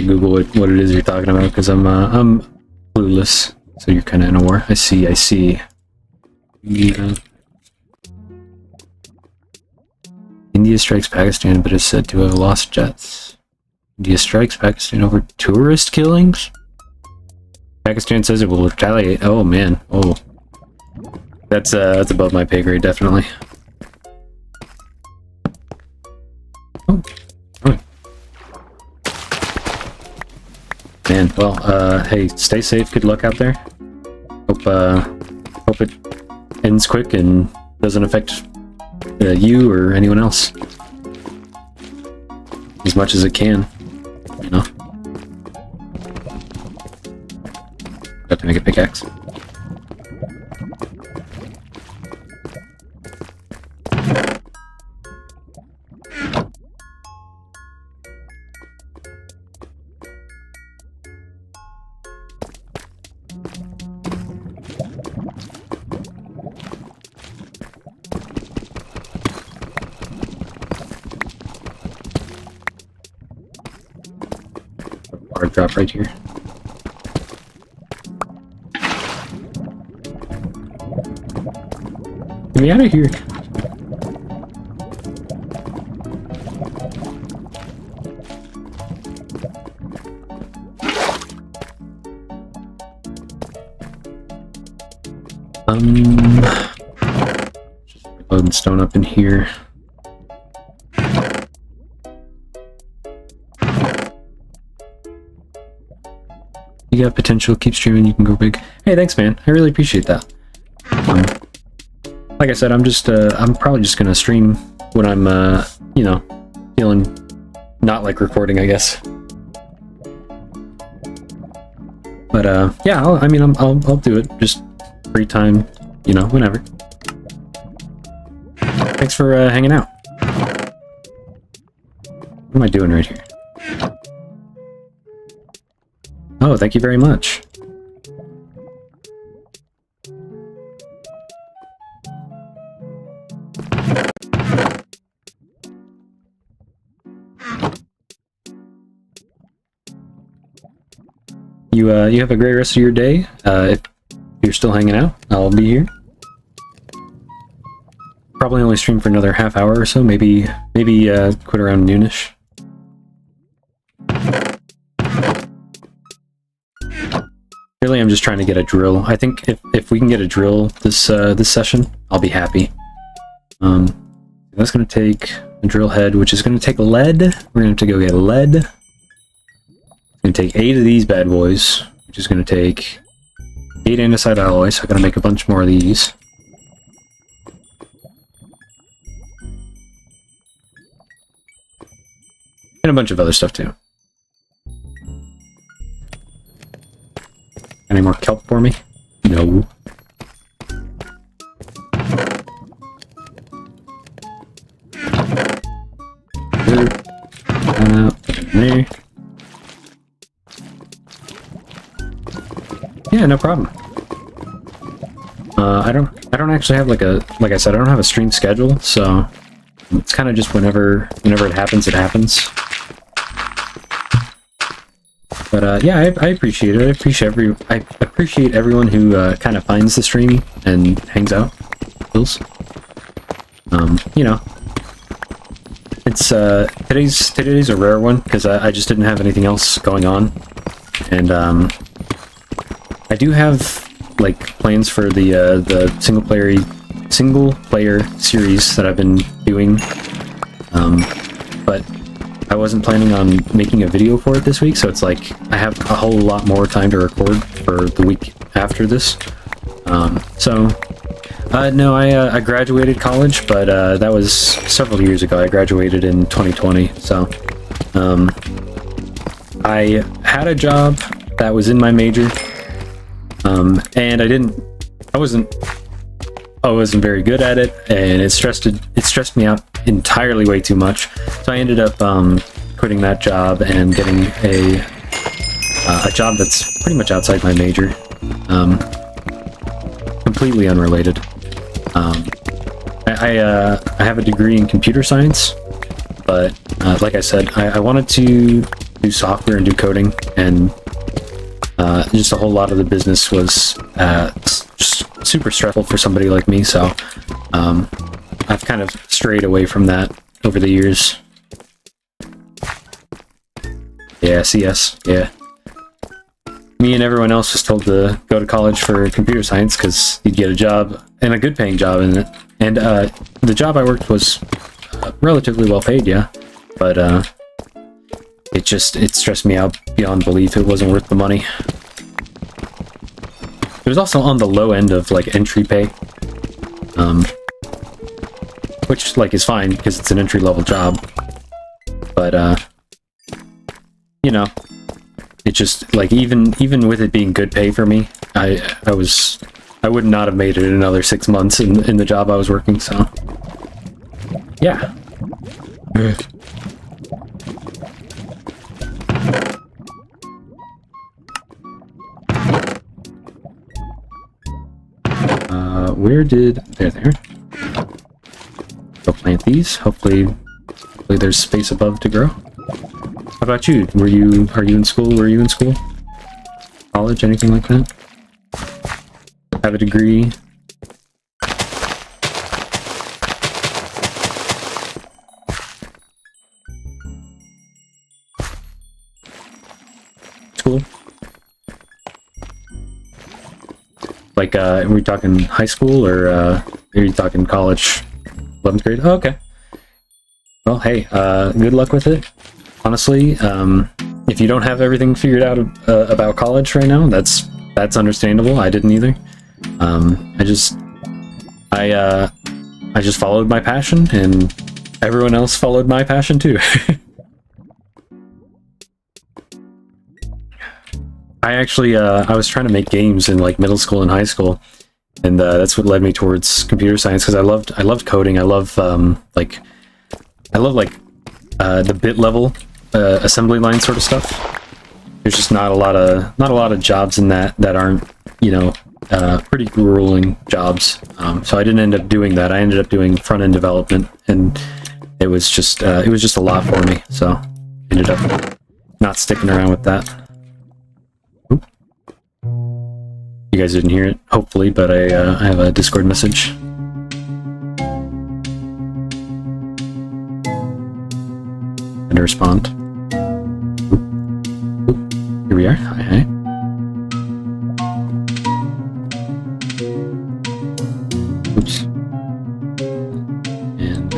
Google what it is you're talking about, because I'm clueless. So you're kind of in a war. I see. Yeah. India strikes Pakistan, but is said to have lost jets. India strikes Pakistan over tourist killings? Pakistan says it will retaliate. Oh man. Oh. That's above my pay grade, definitely. Oh. Oh. Man, well, hey, stay safe, good luck out there. Hope it ends quick and doesn't affect you or anyone else. As much as it can, you know? Got to make a pickaxe. Hard drop right here. Get me out of here. Just loading stone up in here. You got potential, keep streaming, you can go big. Hey, thanks man, I really appreciate that. Like I said, I'm probably just gonna stream when I'm, you know, feeling not like recording, I guess. But, yeah, I'll do it, just free time, you know, whenever. Thanks for, hanging out. What am I doing right here? Oh, thank you very much. You have a great rest of your day. If you're still hanging out, I'll be here. Probably only stream for another half hour or so, maybe quit around noonish. Really, I'm just trying to get a drill. I think if we can get a drill this this session, I'll be happy. That's gonna take a drill head, which is gonna take lead. We're gonna have to go get lead. It's gonna take 8 of these bad boys, which is gonna take 8 andesite alloy. So I gotta make a bunch more of these. And a bunch of other stuff too. Any more kelp for me? No. There. Yeah, no problem. I don't actually have like I said, I don't have a stream schedule, so it's kind of just whenever it happens, it happens. But yeah, I appreciate it. I appreciate everyone who kind of finds the stream and hangs out. You know, it's today's a rare one because I just didn't have anything else going on, and I do have like plans for the single player series that I've been doing, but I wasn't planning on making a video for it this week, so it's like I have a whole lot more time to record for the week after this. No, I graduated college, but that was several years ago. I graduated in 2020, so I had a job that was in my major, and I wasn't very good at it, and it stressed me out entirely way too much. So I ended up quitting that job and getting a job that's pretty much outside my major, completely unrelated. I have a degree in computer science, but like I said, I wanted to do software and do coding, and just a whole lot of the business was just super stressful for somebody like me, so I've kind of strayed away from that over the years. Yeah, CS, yeah. Me and everyone else was told to go to college for computer science because you'd get a job, and a good paying job in it. And the job I worked was relatively well paid, yeah, but it stressed me out beyond belief. It wasn't worth the money. It was also on the low end of like entry pay, which like is fine because it's an entry level job, but you know, it just like even with it being good pay for me, I would not have made it another 6 months in the job I was working, so yeah. There. Go plant these. Hopefully there's space above to grow. How about you? Are you in school? Were you in school? College? Anything like that? Have a degree? school? Like, are we talking high school, or are you talking college? 11th grade? Oh, okay. Well, hey, good luck with it. Honestly, if you don't have everything figured out about college right now, that's understandable. I didn't either. I just followed my passion, and everyone else followed my passion too. I actually, I was trying to make games in like middle school and high school, and that's what led me towards computer science, because I loved coding. I love the bit level assembly line sort of stuff. There's just not a lot of jobs in that aren't, you know, pretty grueling jobs. So I didn't end up doing that. I ended up doing front end development, and it was just a lot for me. So I ended up not sticking around with that. Oop. You guys didn't hear it, hopefully, but I have a Discord message. And to respond. Oop. Oop. Here we are. Hi, hi. Oops. And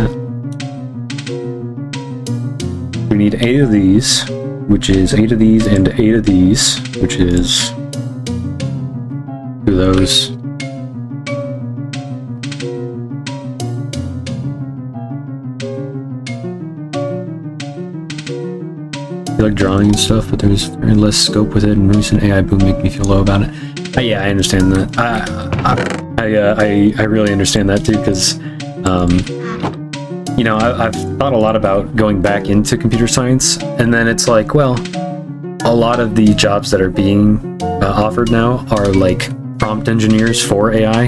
we need 8 of these, which is 8 of these and 8 of these, which is 2 of those. I like drawing and stuff, but there's very less scope with it, and recent AI boom make me feel low about it. Yeah, I understand that. I really understand that too, because you know, I've thought a lot about going back into computer science, and then it's like, well, a lot of the jobs that are being offered now are like prompt engineers for AI,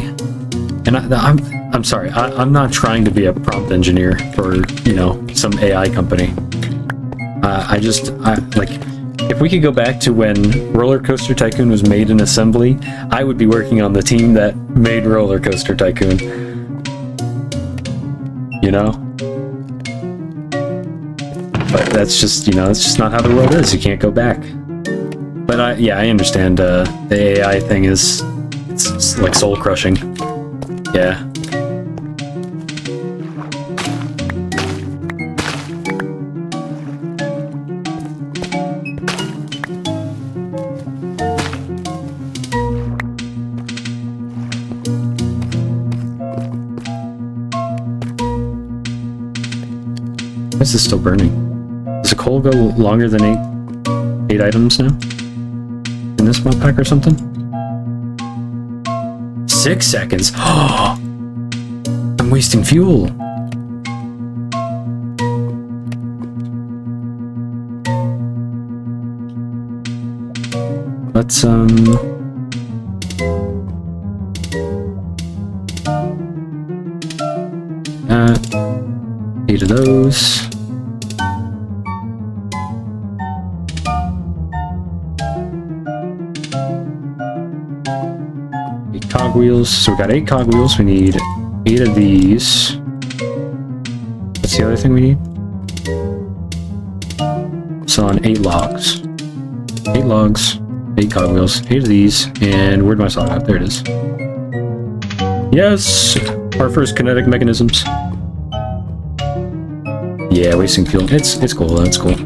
and I'm sorry, I'm not trying to be a prompt engineer for, you know, some AI company. I like, if we could go back to when Roller Coaster Tycoon was made in assembly, I would be working on the team that made Roller Coaster Tycoon. You know? But that's just, you know, it's just not how the world is. You can't go back. But yeah, I understand the AI thing is, it's like soul crushing. Yeah. Why is this still burning? Does the coal go longer than 8 items now? In this mod pack or something? 6 seconds? Oh! I'm wasting fuel! Let's, 8 of those. Cogwheels. So we got 8 cogwheels. We need 8 of these. What's the other thing we need? So on 8 logs. 8 logs, 8 cogwheels, 8 of these, and where'd my saw go? There it is. Yes! Our first kinetic mechanisms. Yeah, wasting fuel. It's cool, that's cool.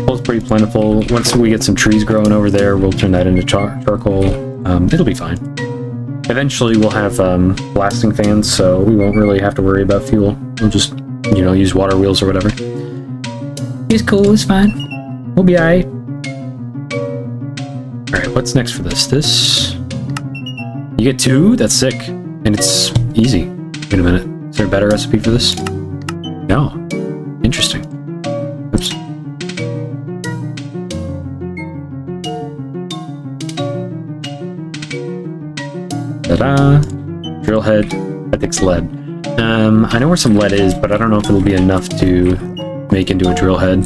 Coal's pretty plentiful. Once we get some trees growing over there, we'll turn that into charcoal. It'll be fine. Eventually we'll have blasting fans, so we won't really have to worry about fuel. We'll just, you know, use water wheels or whatever. It's cool, it's fine. We'll be alright. Alright, what's next for this? This... You get 2? That's sick. And it's easy. Wait a minute. Is there a better recipe for this? No. Interesting. Oops. Ta-da! Drill head. I think's lead. I know where some lead is, but I don't know if it'll be enough to make into a drill head.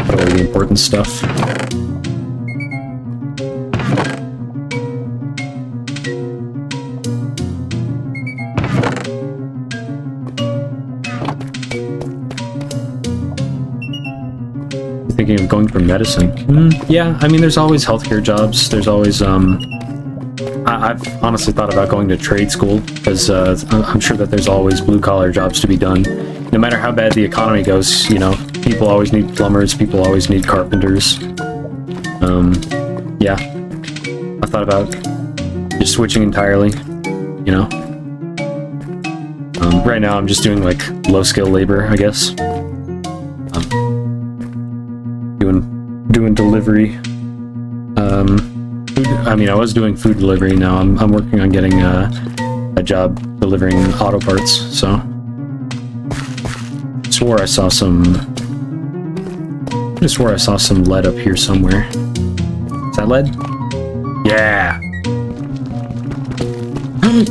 Put away the important stuff. Thinking of going for medicine. Yeah, I mean, there's always healthcare jobs. There's always, I've honestly thought about going to trade school, because I'm sure that there's always blue-collar jobs to be done. No matter how bad the economy goes, you know, people always need plumbers, people always need carpenters. Yeah. I thought about just switching entirely, you know. Right now I'm just doing, like, low-skill labor, I guess. Doing delivery. I mean, I was doing food delivery. Now I'm working on getting a job delivering auto parts. So, I swore I saw some lead up here somewhere. Is that lead? Yeah.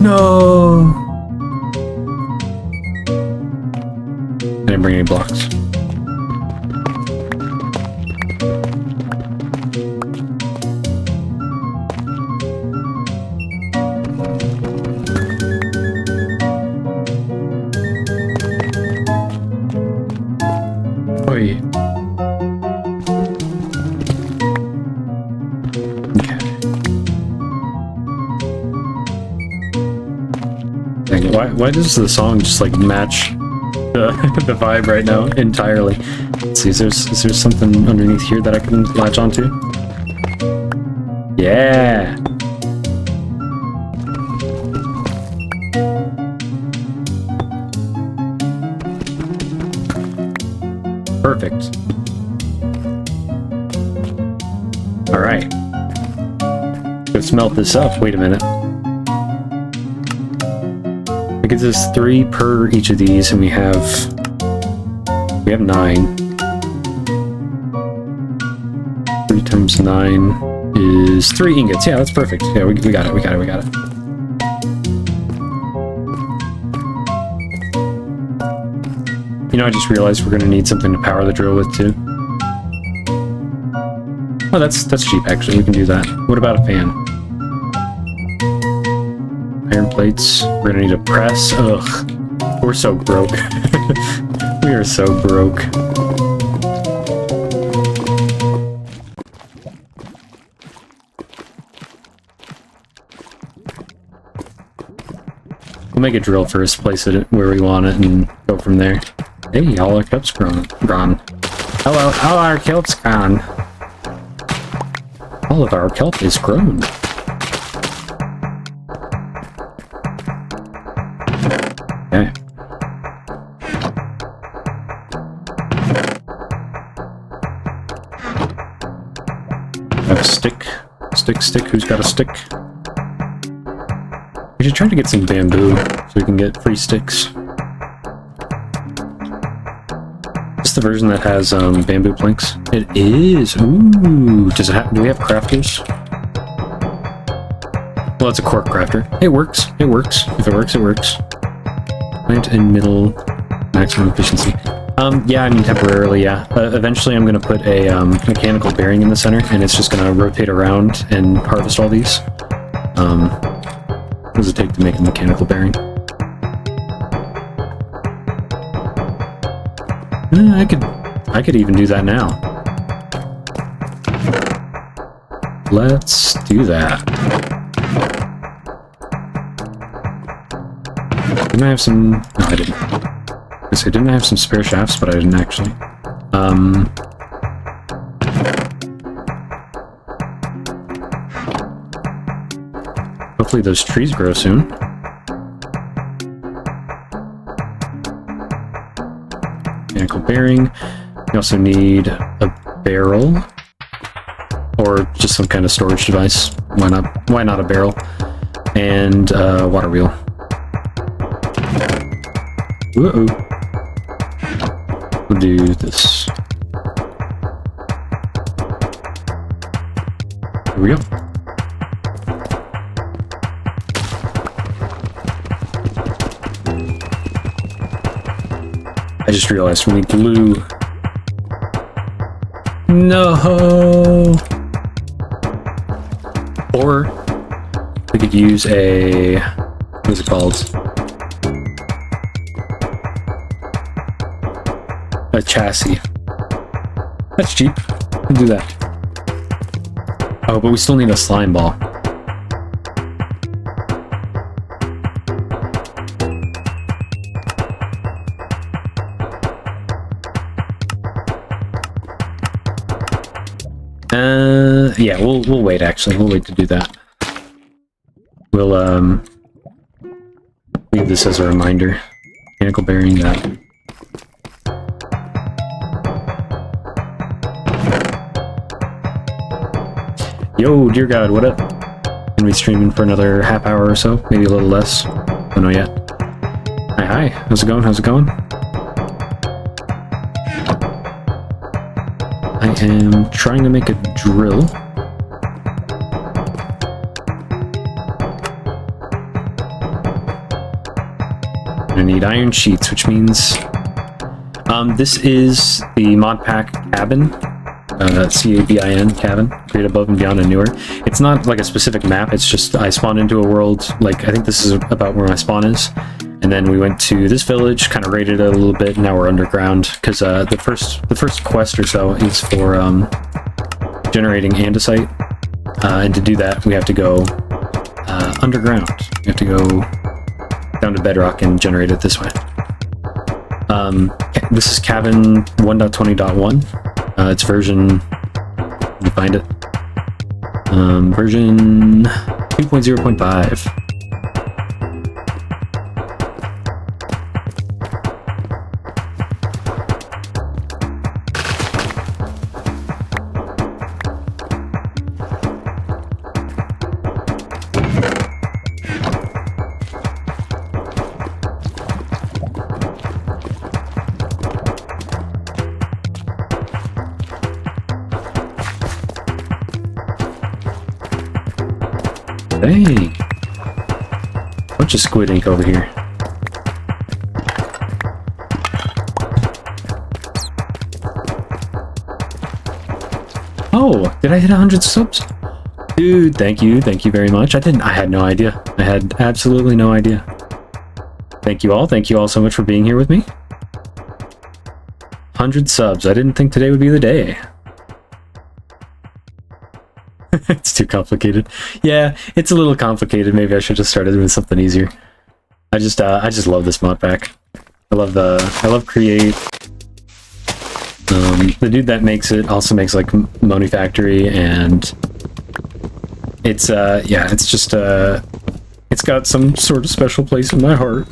No. I didn't bring any blocks. Why does the song just like match the vibe right now entirely? Let's see, is there something underneath here that I can latch onto? Yeah. Perfect. All right. Let's melt this up. Wait a minute. It gives us 3 per each of these, and we have 9. 3 times 9 is 3 ingots. Yeah, that's perfect. Yeah, we got it. We got it. You know, I just realized we're gonna need something to power the drill with too. Oh, that's cheap actually. We can do that. What about a fan? Iron plates. We're gonna need a press. Ugh. We're so broke. We are so broke. We'll make a drill first, place it where we want it, and go from there. Hey, all our kelp's gone. Hello, all our kelp's gone. All of our kelp is grown. Okay. Have a stick. Stick. Who's got a stick? We should try to get some bamboo so we can get free sticks. Is this the version that has bamboo planks? It is. Ooh. Does it have? Do we have crafters? Well, it's a cork crafter. It works. It works. If it works, it works. Plant in middle, maximum efficiency. Yeah, I mean temporarily, yeah. Eventually I'm going to put a mechanical bearing in the center, and it's just going to rotate around and harvest all these. What does it take to make a mechanical bearing? I could even do that now. Let's do that. Didn't I have some... No, I didn't. I didn't have some spare shafts, but I didn't actually. Hopefully those trees grow soon. Mechanical bearing. We also need a barrel. Or just some kind of storage device. Why not? Why not a barrel? And a water wheel. Uh-oh. We'll do this. Here we go. I just realized we need glue. No! Or we could use a... what is it called? A chassis. That's cheap. We'll do that. Oh, but we still need a slime ball. Yeah, we'll wait, actually. We'll wait to do that. We'll, leave this as a reminder. Mechanical bearing that. Yo, dear God, what up? Gonna be streaming for another half hour or so, maybe a little less. Don't know yet. Hi, how's it going? How's it going? I am trying to make a drill. I need iron sheets, which means this is the mod pack cabin, C-A-B-I-N, cabin, Create Above and Beyond and Newer. It's not like a specific map, it's just I spawned into a world, like I think this is about where my spawn is, and then we went to this village, kind of raided it a little bit, and now we're underground, because the first quest or so is for generating andesite, and to do that we have to go underground. We have to go down to bedrock and generate it this way. This is cabin 1.20.1. It's version, let me find it, version 2.0.5. Dang! Bunch of squid ink over here. Oh, did I hit 100 subs? Dude, thank you very much. I had no idea. I had absolutely no idea. Thank you all so much for being here with me. 100 subs, I didn't think today would be the day. It's too complicated. Yeah, it's a little complicated. Maybe I should just started with something easier. I just love this mod pack. I love Create. The dude that makes it also makes like Moni Factory, and it's yeah, it's just it's got some sort of special place in my heart.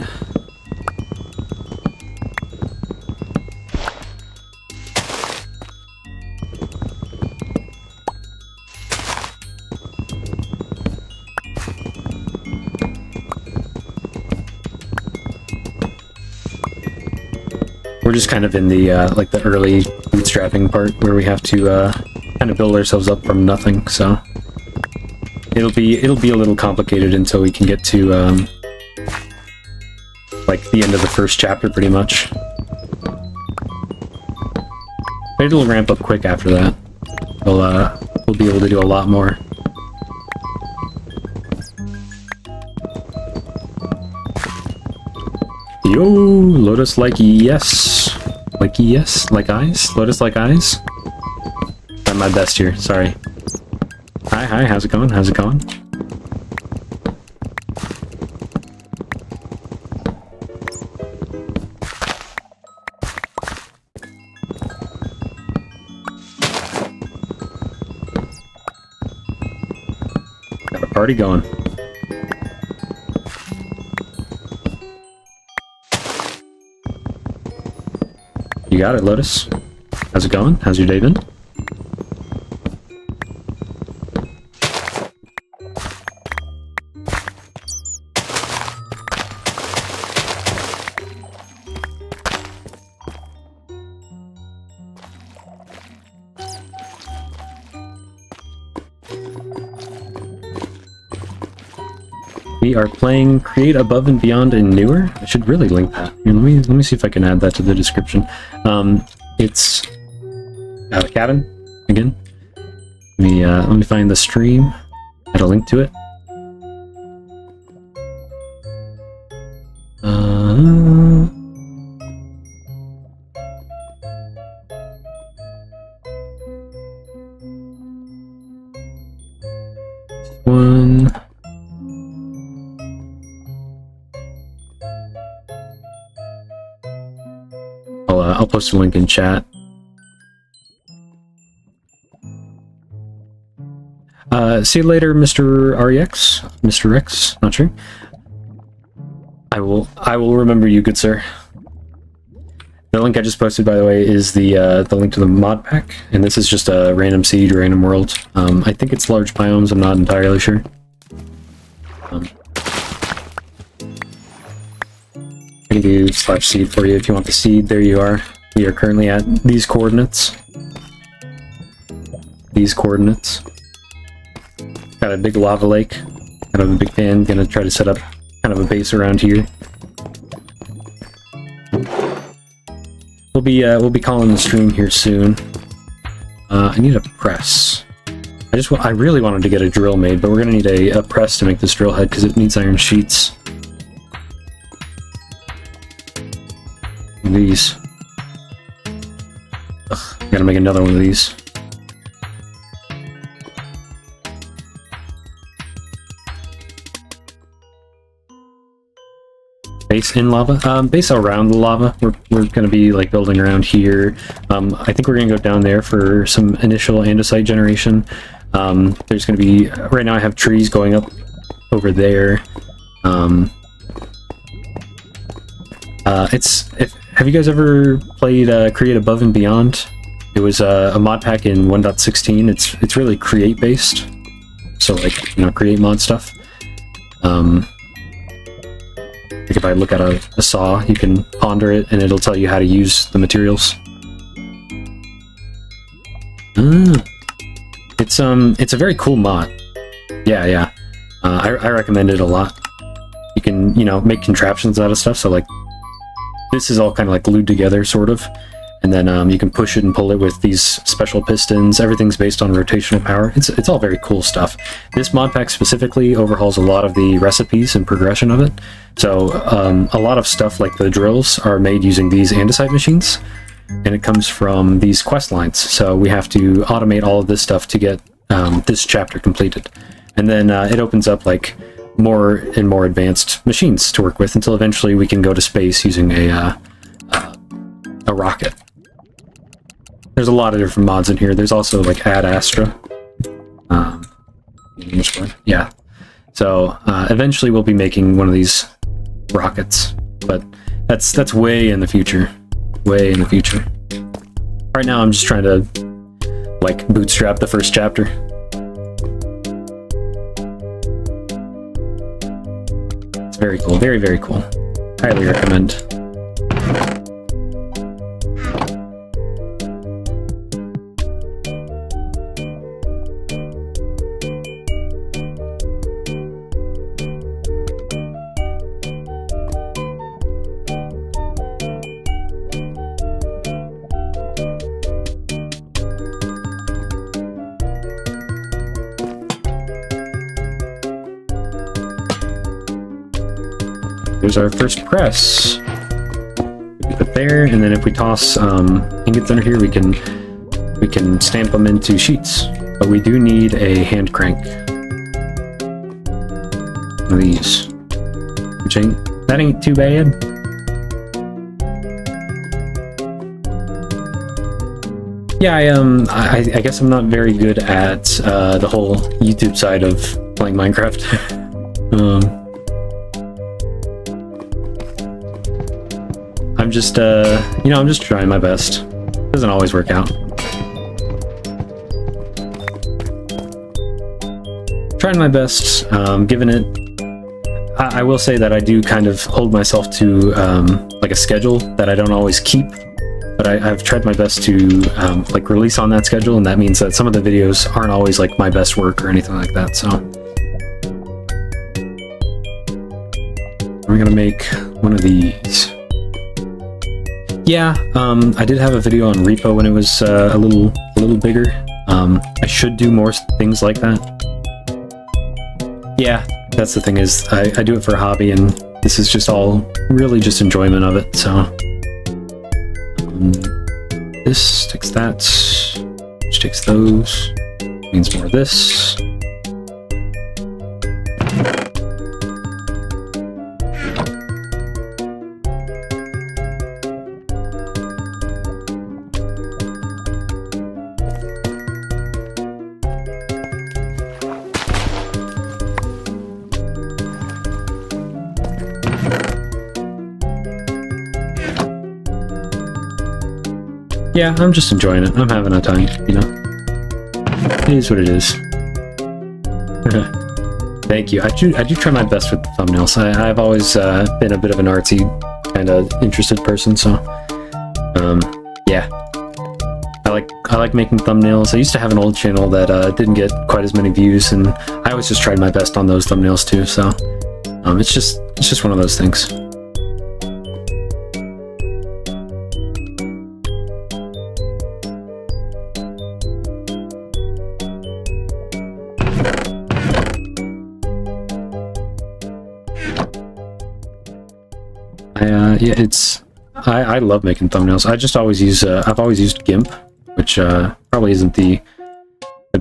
We're just kind of in the like the early bootstrapping part where we have to kind of build ourselves up from nothing. So it'll be a little complicated until we can get to like the end of the first chapter, pretty much. But it'll ramp up quick after that. We'll be able to do a lot more. Yo, Lotus like yes. Like yes? Like eyes? Lotus like eyes? I'm my best here, sorry. Hi, how's it going? How's it going? Got a party going. You got it, Lotus. How's it going? How's your day been? We are playing Create Above and Beyond and Newer. I should really link that. Here, let me see if I can add that to the description. It's a cabin again. Let me find the stream. Add a link to it. one. I'll post a link in chat. See you later, Mr. REX. Mr. Rex, not sure. I will remember you, good sir. The link I just posted, by the way, is the link to the mod pack, and this is just a random seed, random world. I think it's large biomes, I'm not entirely sure. I can do /seed for you if you want the seed. There you are. We are currently at these coordinates. Got a big lava lake. Kind of a big fan. Gonna try to set up kind of a base around here. We'll be calling the stream here soon. I need a press. I really wanted to get a drill made, but we're gonna need a press to make this drill head because it needs iron sheets. These. Ugh, gotta make another one of these. Base in lava? Base around the lava. We're gonna be like building around here. I think we're gonna go down there for some initial andesite generation. There's gonna be, right now I have trees going up over there. Have you guys ever played Create Above and Beyond? It was a mod pack in 1.16. It's really create based. So like, you know, create mod stuff. Like if I look at a saw, you can ponder it and it'll tell you how to use the materials. It's a very cool mod. Yeah. I recommend it a lot. You can, you know, make contraptions out of stuff, so like this is all kind of like glued together, sort of. And then you can push it and pull it with these special pistons. Everything's based on rotational power. It's all very cool stuff. This mod pack specifically overhauls a lot of the recipes and progression of it. So a lot of stuff like the drills are made using these andesite machines, and it comes from these quest lines. So we have to automate all of this stuff to get this chapter completed. And then it opens up like more and more advanced machines to work with until eventually we can go to space using a rocket. There's a lot of different mods in here. There's also like Ad Astra. Yeah. So eventually we'll be making one of these rockets, but that's way in the future. Way in the future. Right now I'm just trying to like bootstrap the first chapter. It's very cool. Very, very cool. Highly recommend. There's our first press. We put there, and then if we toss ingots under here, we can stamp them into sheets. But we do need a hand crank. One of these. Which that ain't too bad. Yeah, I guess I'm not very good at the whole YouTube side of playing Minecraft. I'm just, you know, I'm just trying my best. Doesn't always work out. Trying my best, giving it... I will say that I do kind of hold myself to, like a schedule that I don't always keep. But I've tried my best to, like, release on that schedule, and that means that some of the videos aren't always, like, my best work or anything like that, so... We're gonna make one of these. Yeah, I did have a video on repo when it was a little bigger. I should do more things like that. Yeah, that's the thing is, I do it for a hobby, and this is just all really just enjoyment of it, so... this takes that, which takes those, means more of this. yeah, I'm just enjoying it. I'm having a time, you know. It is what it is. Thank you. I do try my best with the thumbnails. I've always been a bit of an artsy kind of interested person, so yeah. I like making thumbnails. I used to have an old channel that didn't get quite as many views, and I always just tried my best on those thumbnails too. So it's just one of those things. Yeah, I love making thumbnails. I just always use I've always used GIMP, which probably isn't the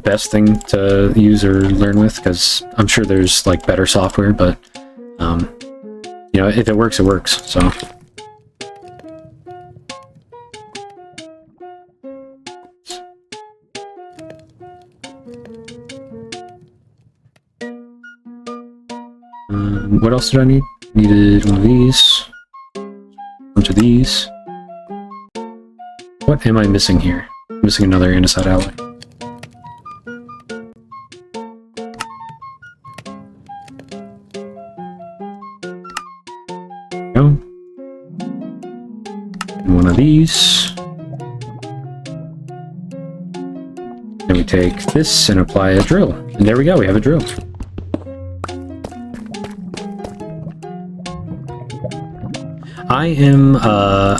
best thing to use or learn with, because I'm sure there's like better software, but you know, if it works, it works. So what else did I need? Needed one of these. Bunch of these. What am I missing here? I'm missing another andesite alloy. Go. And one of these. Then we take this and apply a drill. And there we go, we have a drill.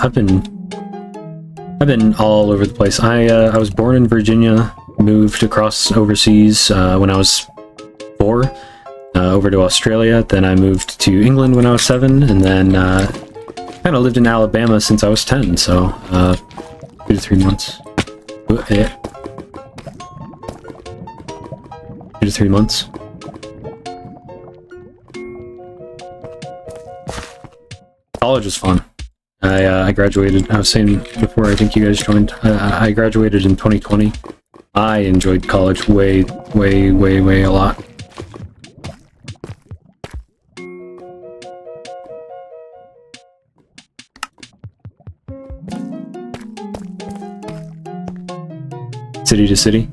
I've been all over the place. I was born in Virginia, moved across overseas when I was 4, over to Australia. Then I moved to England when I was 7, and then kind of lived in Alabama since I was 10. So 2 to 3 months. 2 to 3 months. College was fun. I graduated, I was saying before, I think you guys joined, I graduated in 2020. I enjoyed college way a lot. City to city?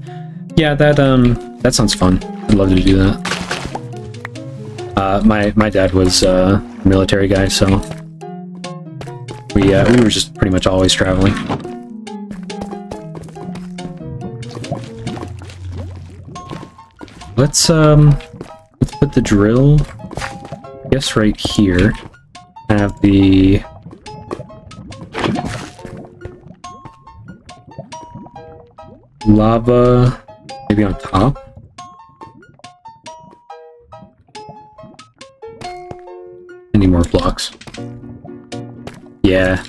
Yeah, that sounds fun. I'd love to do that. My dad was a military guy, so we were just pretty much always traveling. Let's put the drill, I guess, right here. Have the lava maybe on top. Any more blocks? Yeah.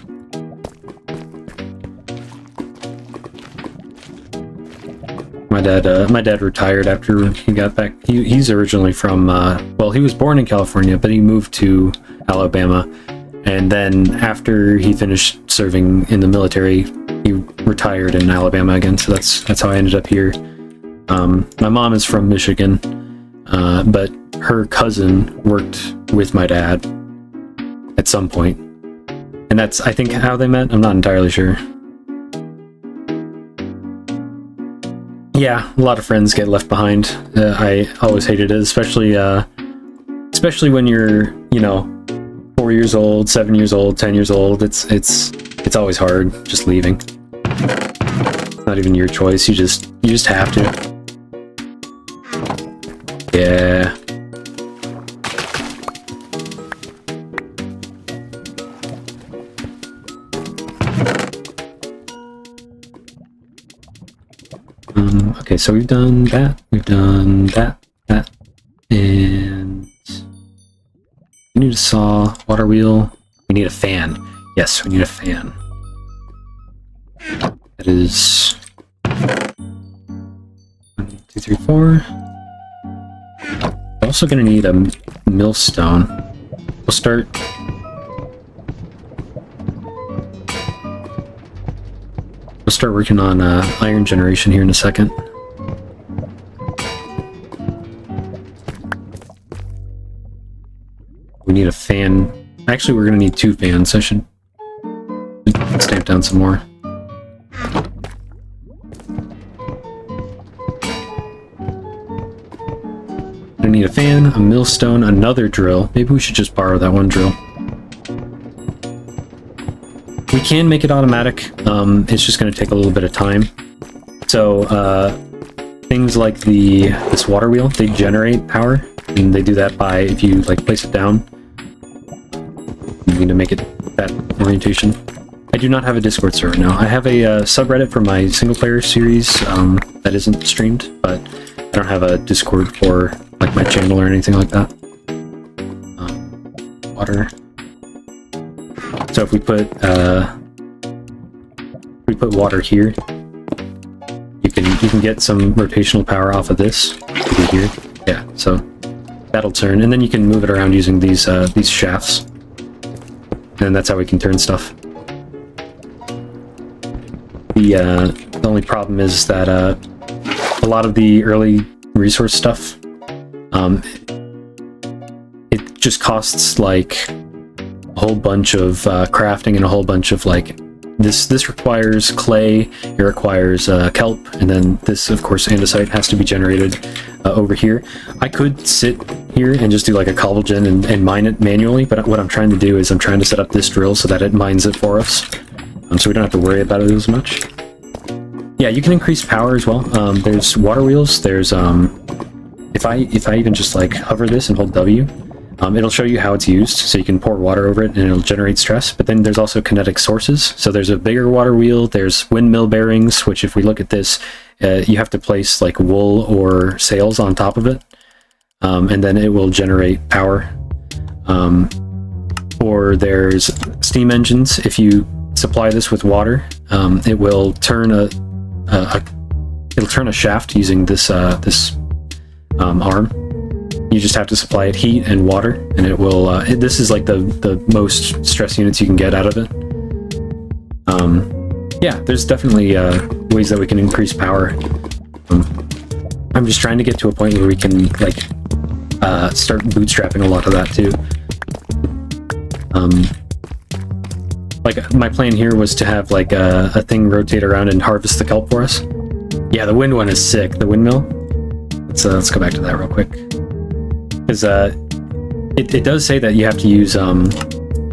My dad retired after he got back. He's originally from, well, he was born in California, but he moved to Alabama. And then after he finished serving in the military, he retired in Alabama again. So that's how I ended up here. My mom is from Michigan, but her cousin worked with my dad at some point. And that's, I think, how they met. I'm not entirely sure. Yeah, a lot of friends get left behind. I always hated it, especially when you're, you know, 4 years old, 7 years old, 10 years old. It's always hard just leaving. It's not even your choice. You just have to. Yeah. Okay, so we've done that, that, and we need a saw, water wheel, we need a fan. Yes, we need a fan. That is 1, 2, 3, 4. We're also gonna need a millstone. We'll start. We'll start working on iron generation here in a second. We need a fan. Actually, we're gonna need 2 fans. I should stamp down some more. need a fan, a millstone, another drill. Maybe we should just borrow that one drill. We can make it automatic. It's just going to take a little bit of time. So things like this water wheel, they generate power, and they do that by, if you like place it down, you need to make it that orientation. I do not have a Discord server now. I have a subreddit for my single player series that isn't streamed, but I don't have a Discord for like my channel or anything like that. Water. So if we put water here, you can get some rotational power off of this here. Yeah, so that'll turn, and then you can move it around using these shafts, and that's how we can turn stuff. The only problem is that a lot of the early resource stuff, it just costs like a whole bunch of crafting and a whole bunch of like this requires clay, it requires kelp, and then this of course andesite has to be generated over here. I could sit here and just do like a cobblegen and mine it manually, but what I'm trying to do is I'm trying to set up this drill so that it mines it for us, so we don't have to worry about it as much. Yeah, you can increase power as well. There's water wheels. There's if I even just like hover this and hold W, it'll show you how it's used, so you can pour water over it and it'll generate stress. But then there's also kinetic sources. So there's a bigger water wheel, there's windmill bearings, which if we look at this, you have to place like wool or sails on top of it, and then it will generate power. Or there's steam engines. If you supply this with water, it will turn it'll turn a shaft using this arm. You just have to supply it heat and water, and it will. This is like the most stress units you can get out of it. Yeah, there's definitely ways that we can increase power. I'm just trying to get to a point where we can like start bootstrapping a lot of that too. Like my plan here was to have like a thing rotate around and harvest the kelp for us. Yeah, the wind one is sick. The windmill. Let's go back to that real quick. Because it does say that you have to use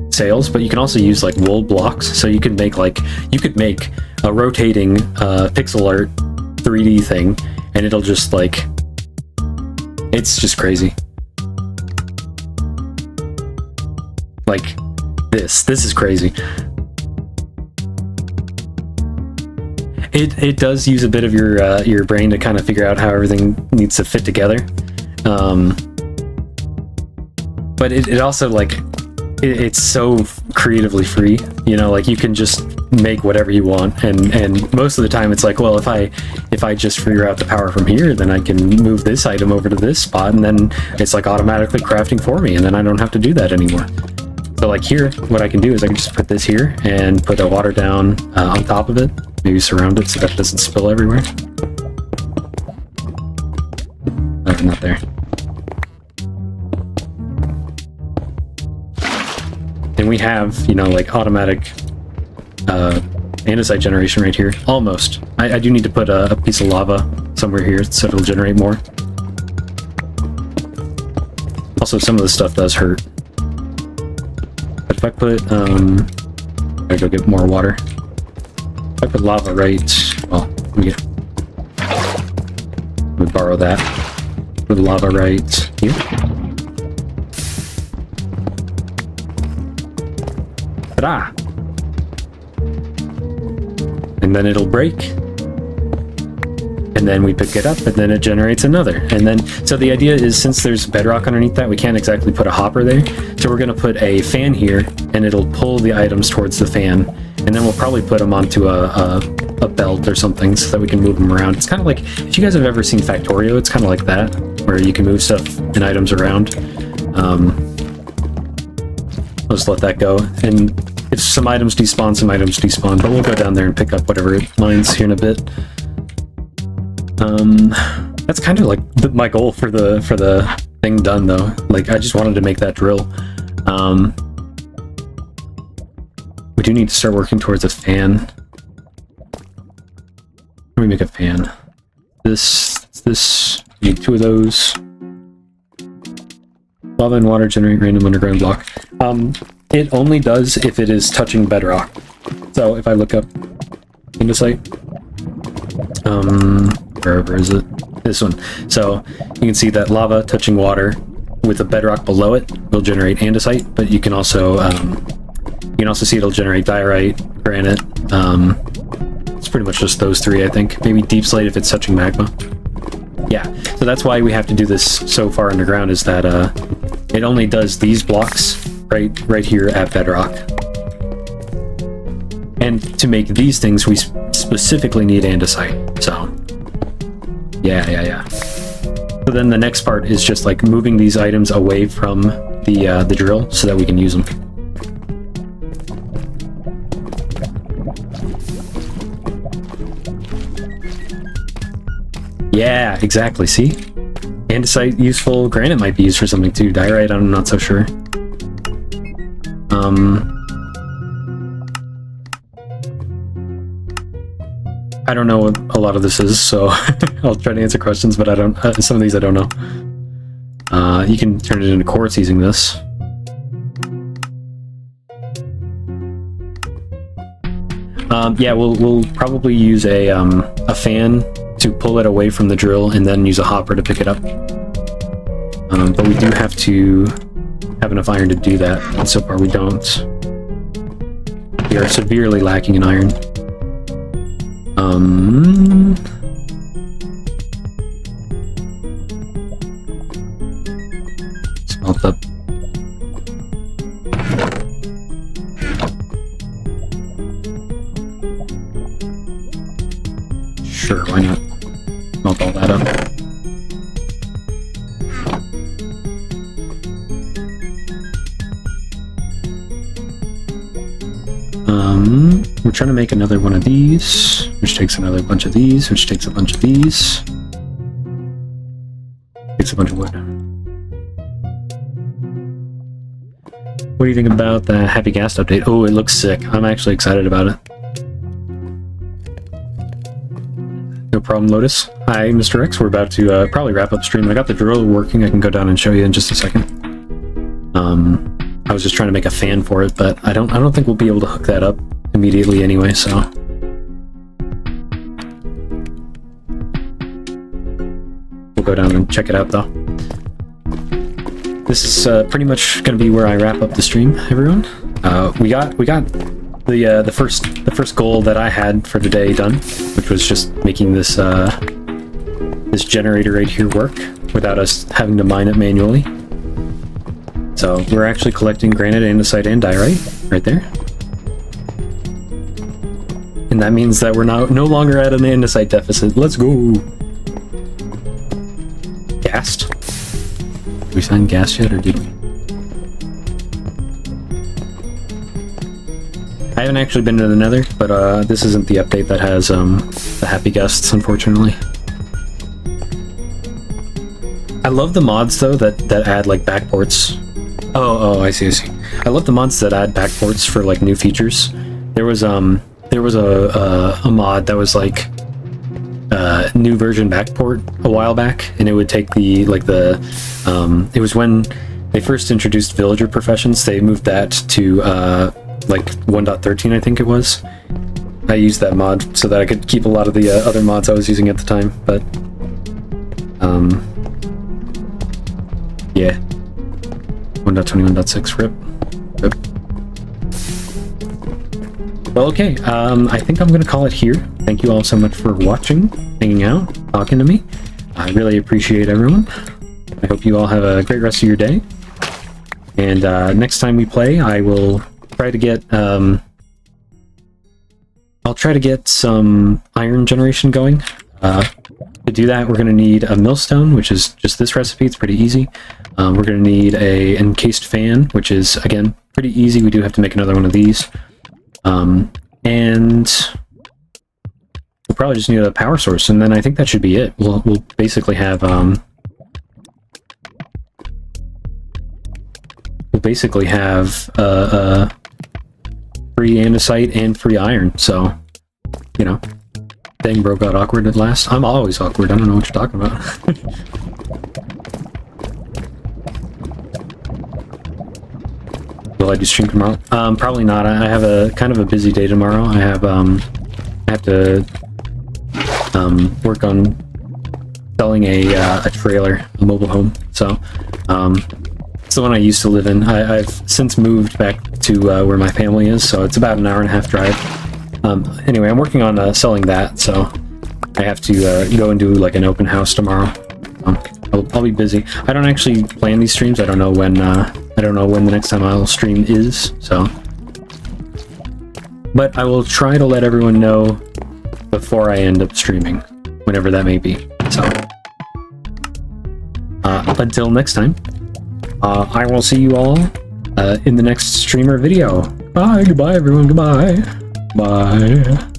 sails, but you can also use like wool blocks. So you could make a rotating pixel art 3D thing, and it'll just like, it's just crazy. Like this is crazy. It does use a bit of your brain to kind of figure out how everything needs to fit together. But it also like it's so creatively free, you know, like you can just make whatever you want, and most of the time it's like, well, if I just figure out the power from here, then I can move this item over to this spot, and then it's like automatically crafting for me, and then I don't have to do that anymore. So like here, what I can do is I can just put this here and put a water down on top of it, maybe surround it so that it doesn't spill everywhere. Not there. And we have, you know, like automatic andesite generation right here. Almost. I do need to put a piece of lava somewhere here so it'll generate more. Also, some of this stuff does hurt. But if I put, I gotta go get more water. If I put lava right, well, let me borrow that. Put lava right here. Ta-da! And then it'll break. And then we pick it up, and then it generates another. And then, so the idea is, since there's bedrock underneath that, we can't exactly put a hopper there. So we're gonna put a fan here, and it'll pull the items towards the fan. And then we'll probably put them onto a belt or something so that we can move them around. It's kind of like, if you guys have ever seen Factorio, it's kind of like that, where you can move stuff and items around. I'll just let that go. And if some items despawn, some items despawn, but we'll go down there and pick up whatever it mines here in a bit. That's kind of like my goal for the thing done, though. Like, I just wanted to make that drill. We do need to start working towards a fan. Let me make a fan. This, need two of those. Lava and water generate random underground block. It only does if it is touching bedrock. So if I look up andesite, wherever is it? This one. So you can see that lava touching water with a bedrock below it will generate andesite, but you can also see it'll generate diorite, granite. It's pretty much just those three, I think. Maybe deep slate if it's touching magma. Yeah, so that's why we have to do this so far underground, is that it only does these blocks right here at bedrock. And to make these things, we specifically need andesite. So yeah. So then the next part is just like moving these items away from the drill so that we can use them. Yeah, exactly. See? Andesite useful. Granite might be used for something too. Diorite, I'm not so sure. I don't know what a lot of this is, so I'll try to answer questions, but I don't. Some of these I don't know. You can turn it into quartz using this. Yeah, we'll probably use a fan to pull it away from the drill, and then use a hopper to pick it up. But we do have to have enough iron to do that, and so far we don't. We are severely lacking in iron. Smelt up. Sure, why not? Smelt all that up. We're trying to make another one of these, which takes another bunch of these, which takes a bunch of these. Takes a bunch of wood. What do you think about the Happy Ghast update? Oh, it looks sick. I'm actually excited about it. No problem, Lotus. Hi, Mr. X. We're about to probably wrap up stream. I got the drill working. I can go down and show you in just a second. I was just trying to make a fan for it, but I don't think we'll be able to hook that up immediately anyway, so. We'll go down and check it out though. This is pretty much going to be where I wrap up the stream, everyone. We got the first goal that I had for the day done, which was just making this this generator right here work without us having to mine it manually. So we're actually collecting granite, andesite, and diorite right there. And that means that we're no longer at an andesite deficit. Let's go! Ghast? Did we find ghast yet, or did we? I haven't actually been to the Nether, but this isn't the update that has the Happy Ghasts, unfortunately. I love the mods though that add like backports. Oh, I see. I love the mods that add backports for like new features. There was a mod that was like new version backport a while back, and it would take it was when they first introduced villager professions. They moved that to like 1.13, I think it was. I used that mod so that I could keep a lot of the other mods I was using at the time, but yeah. 1.21.6 rip. Well, okay, I think I'm gonna call it here. Thank you all so much for watching, hanging out, talking to me. I really appreciate everyone. I hope you all have a great rest of your day. And next time we play, I will try to get I'll try to get some iron generation going. To do that, we're going to need a millstone, which is just this recipe. It's pretty easy. We're going to need a encased fan, which is, again, pretty easy. We do have to make another one of these. And we'll probably just need a power source, and then I think that should be it. We'll basically have free andesite and free iron, so, you know. Dang, bro got awkward at last. I'm always awkward. I don't know what you're talking about. Will I do stream tomorrow? Probably not. I have a kind of a busy day tomorrow. I have to work on selling a trailer, a mobile home. So it's the one I used to live in. I've since moved back to where my family is, so it's about an hour-and-a-half drive. Anyway, I'm working on selling that, so I have to go and do like an open house tomorrow. I'll be busy. I don't actually plan these streams. I don't know when the next time I'll stream is. So, but I will try to let everyone know before I end up streaming, whenever that may be. So, until next time, I will see you all in the next streamer video. Bye. Goodbye, everyone. Goodbye. Bye.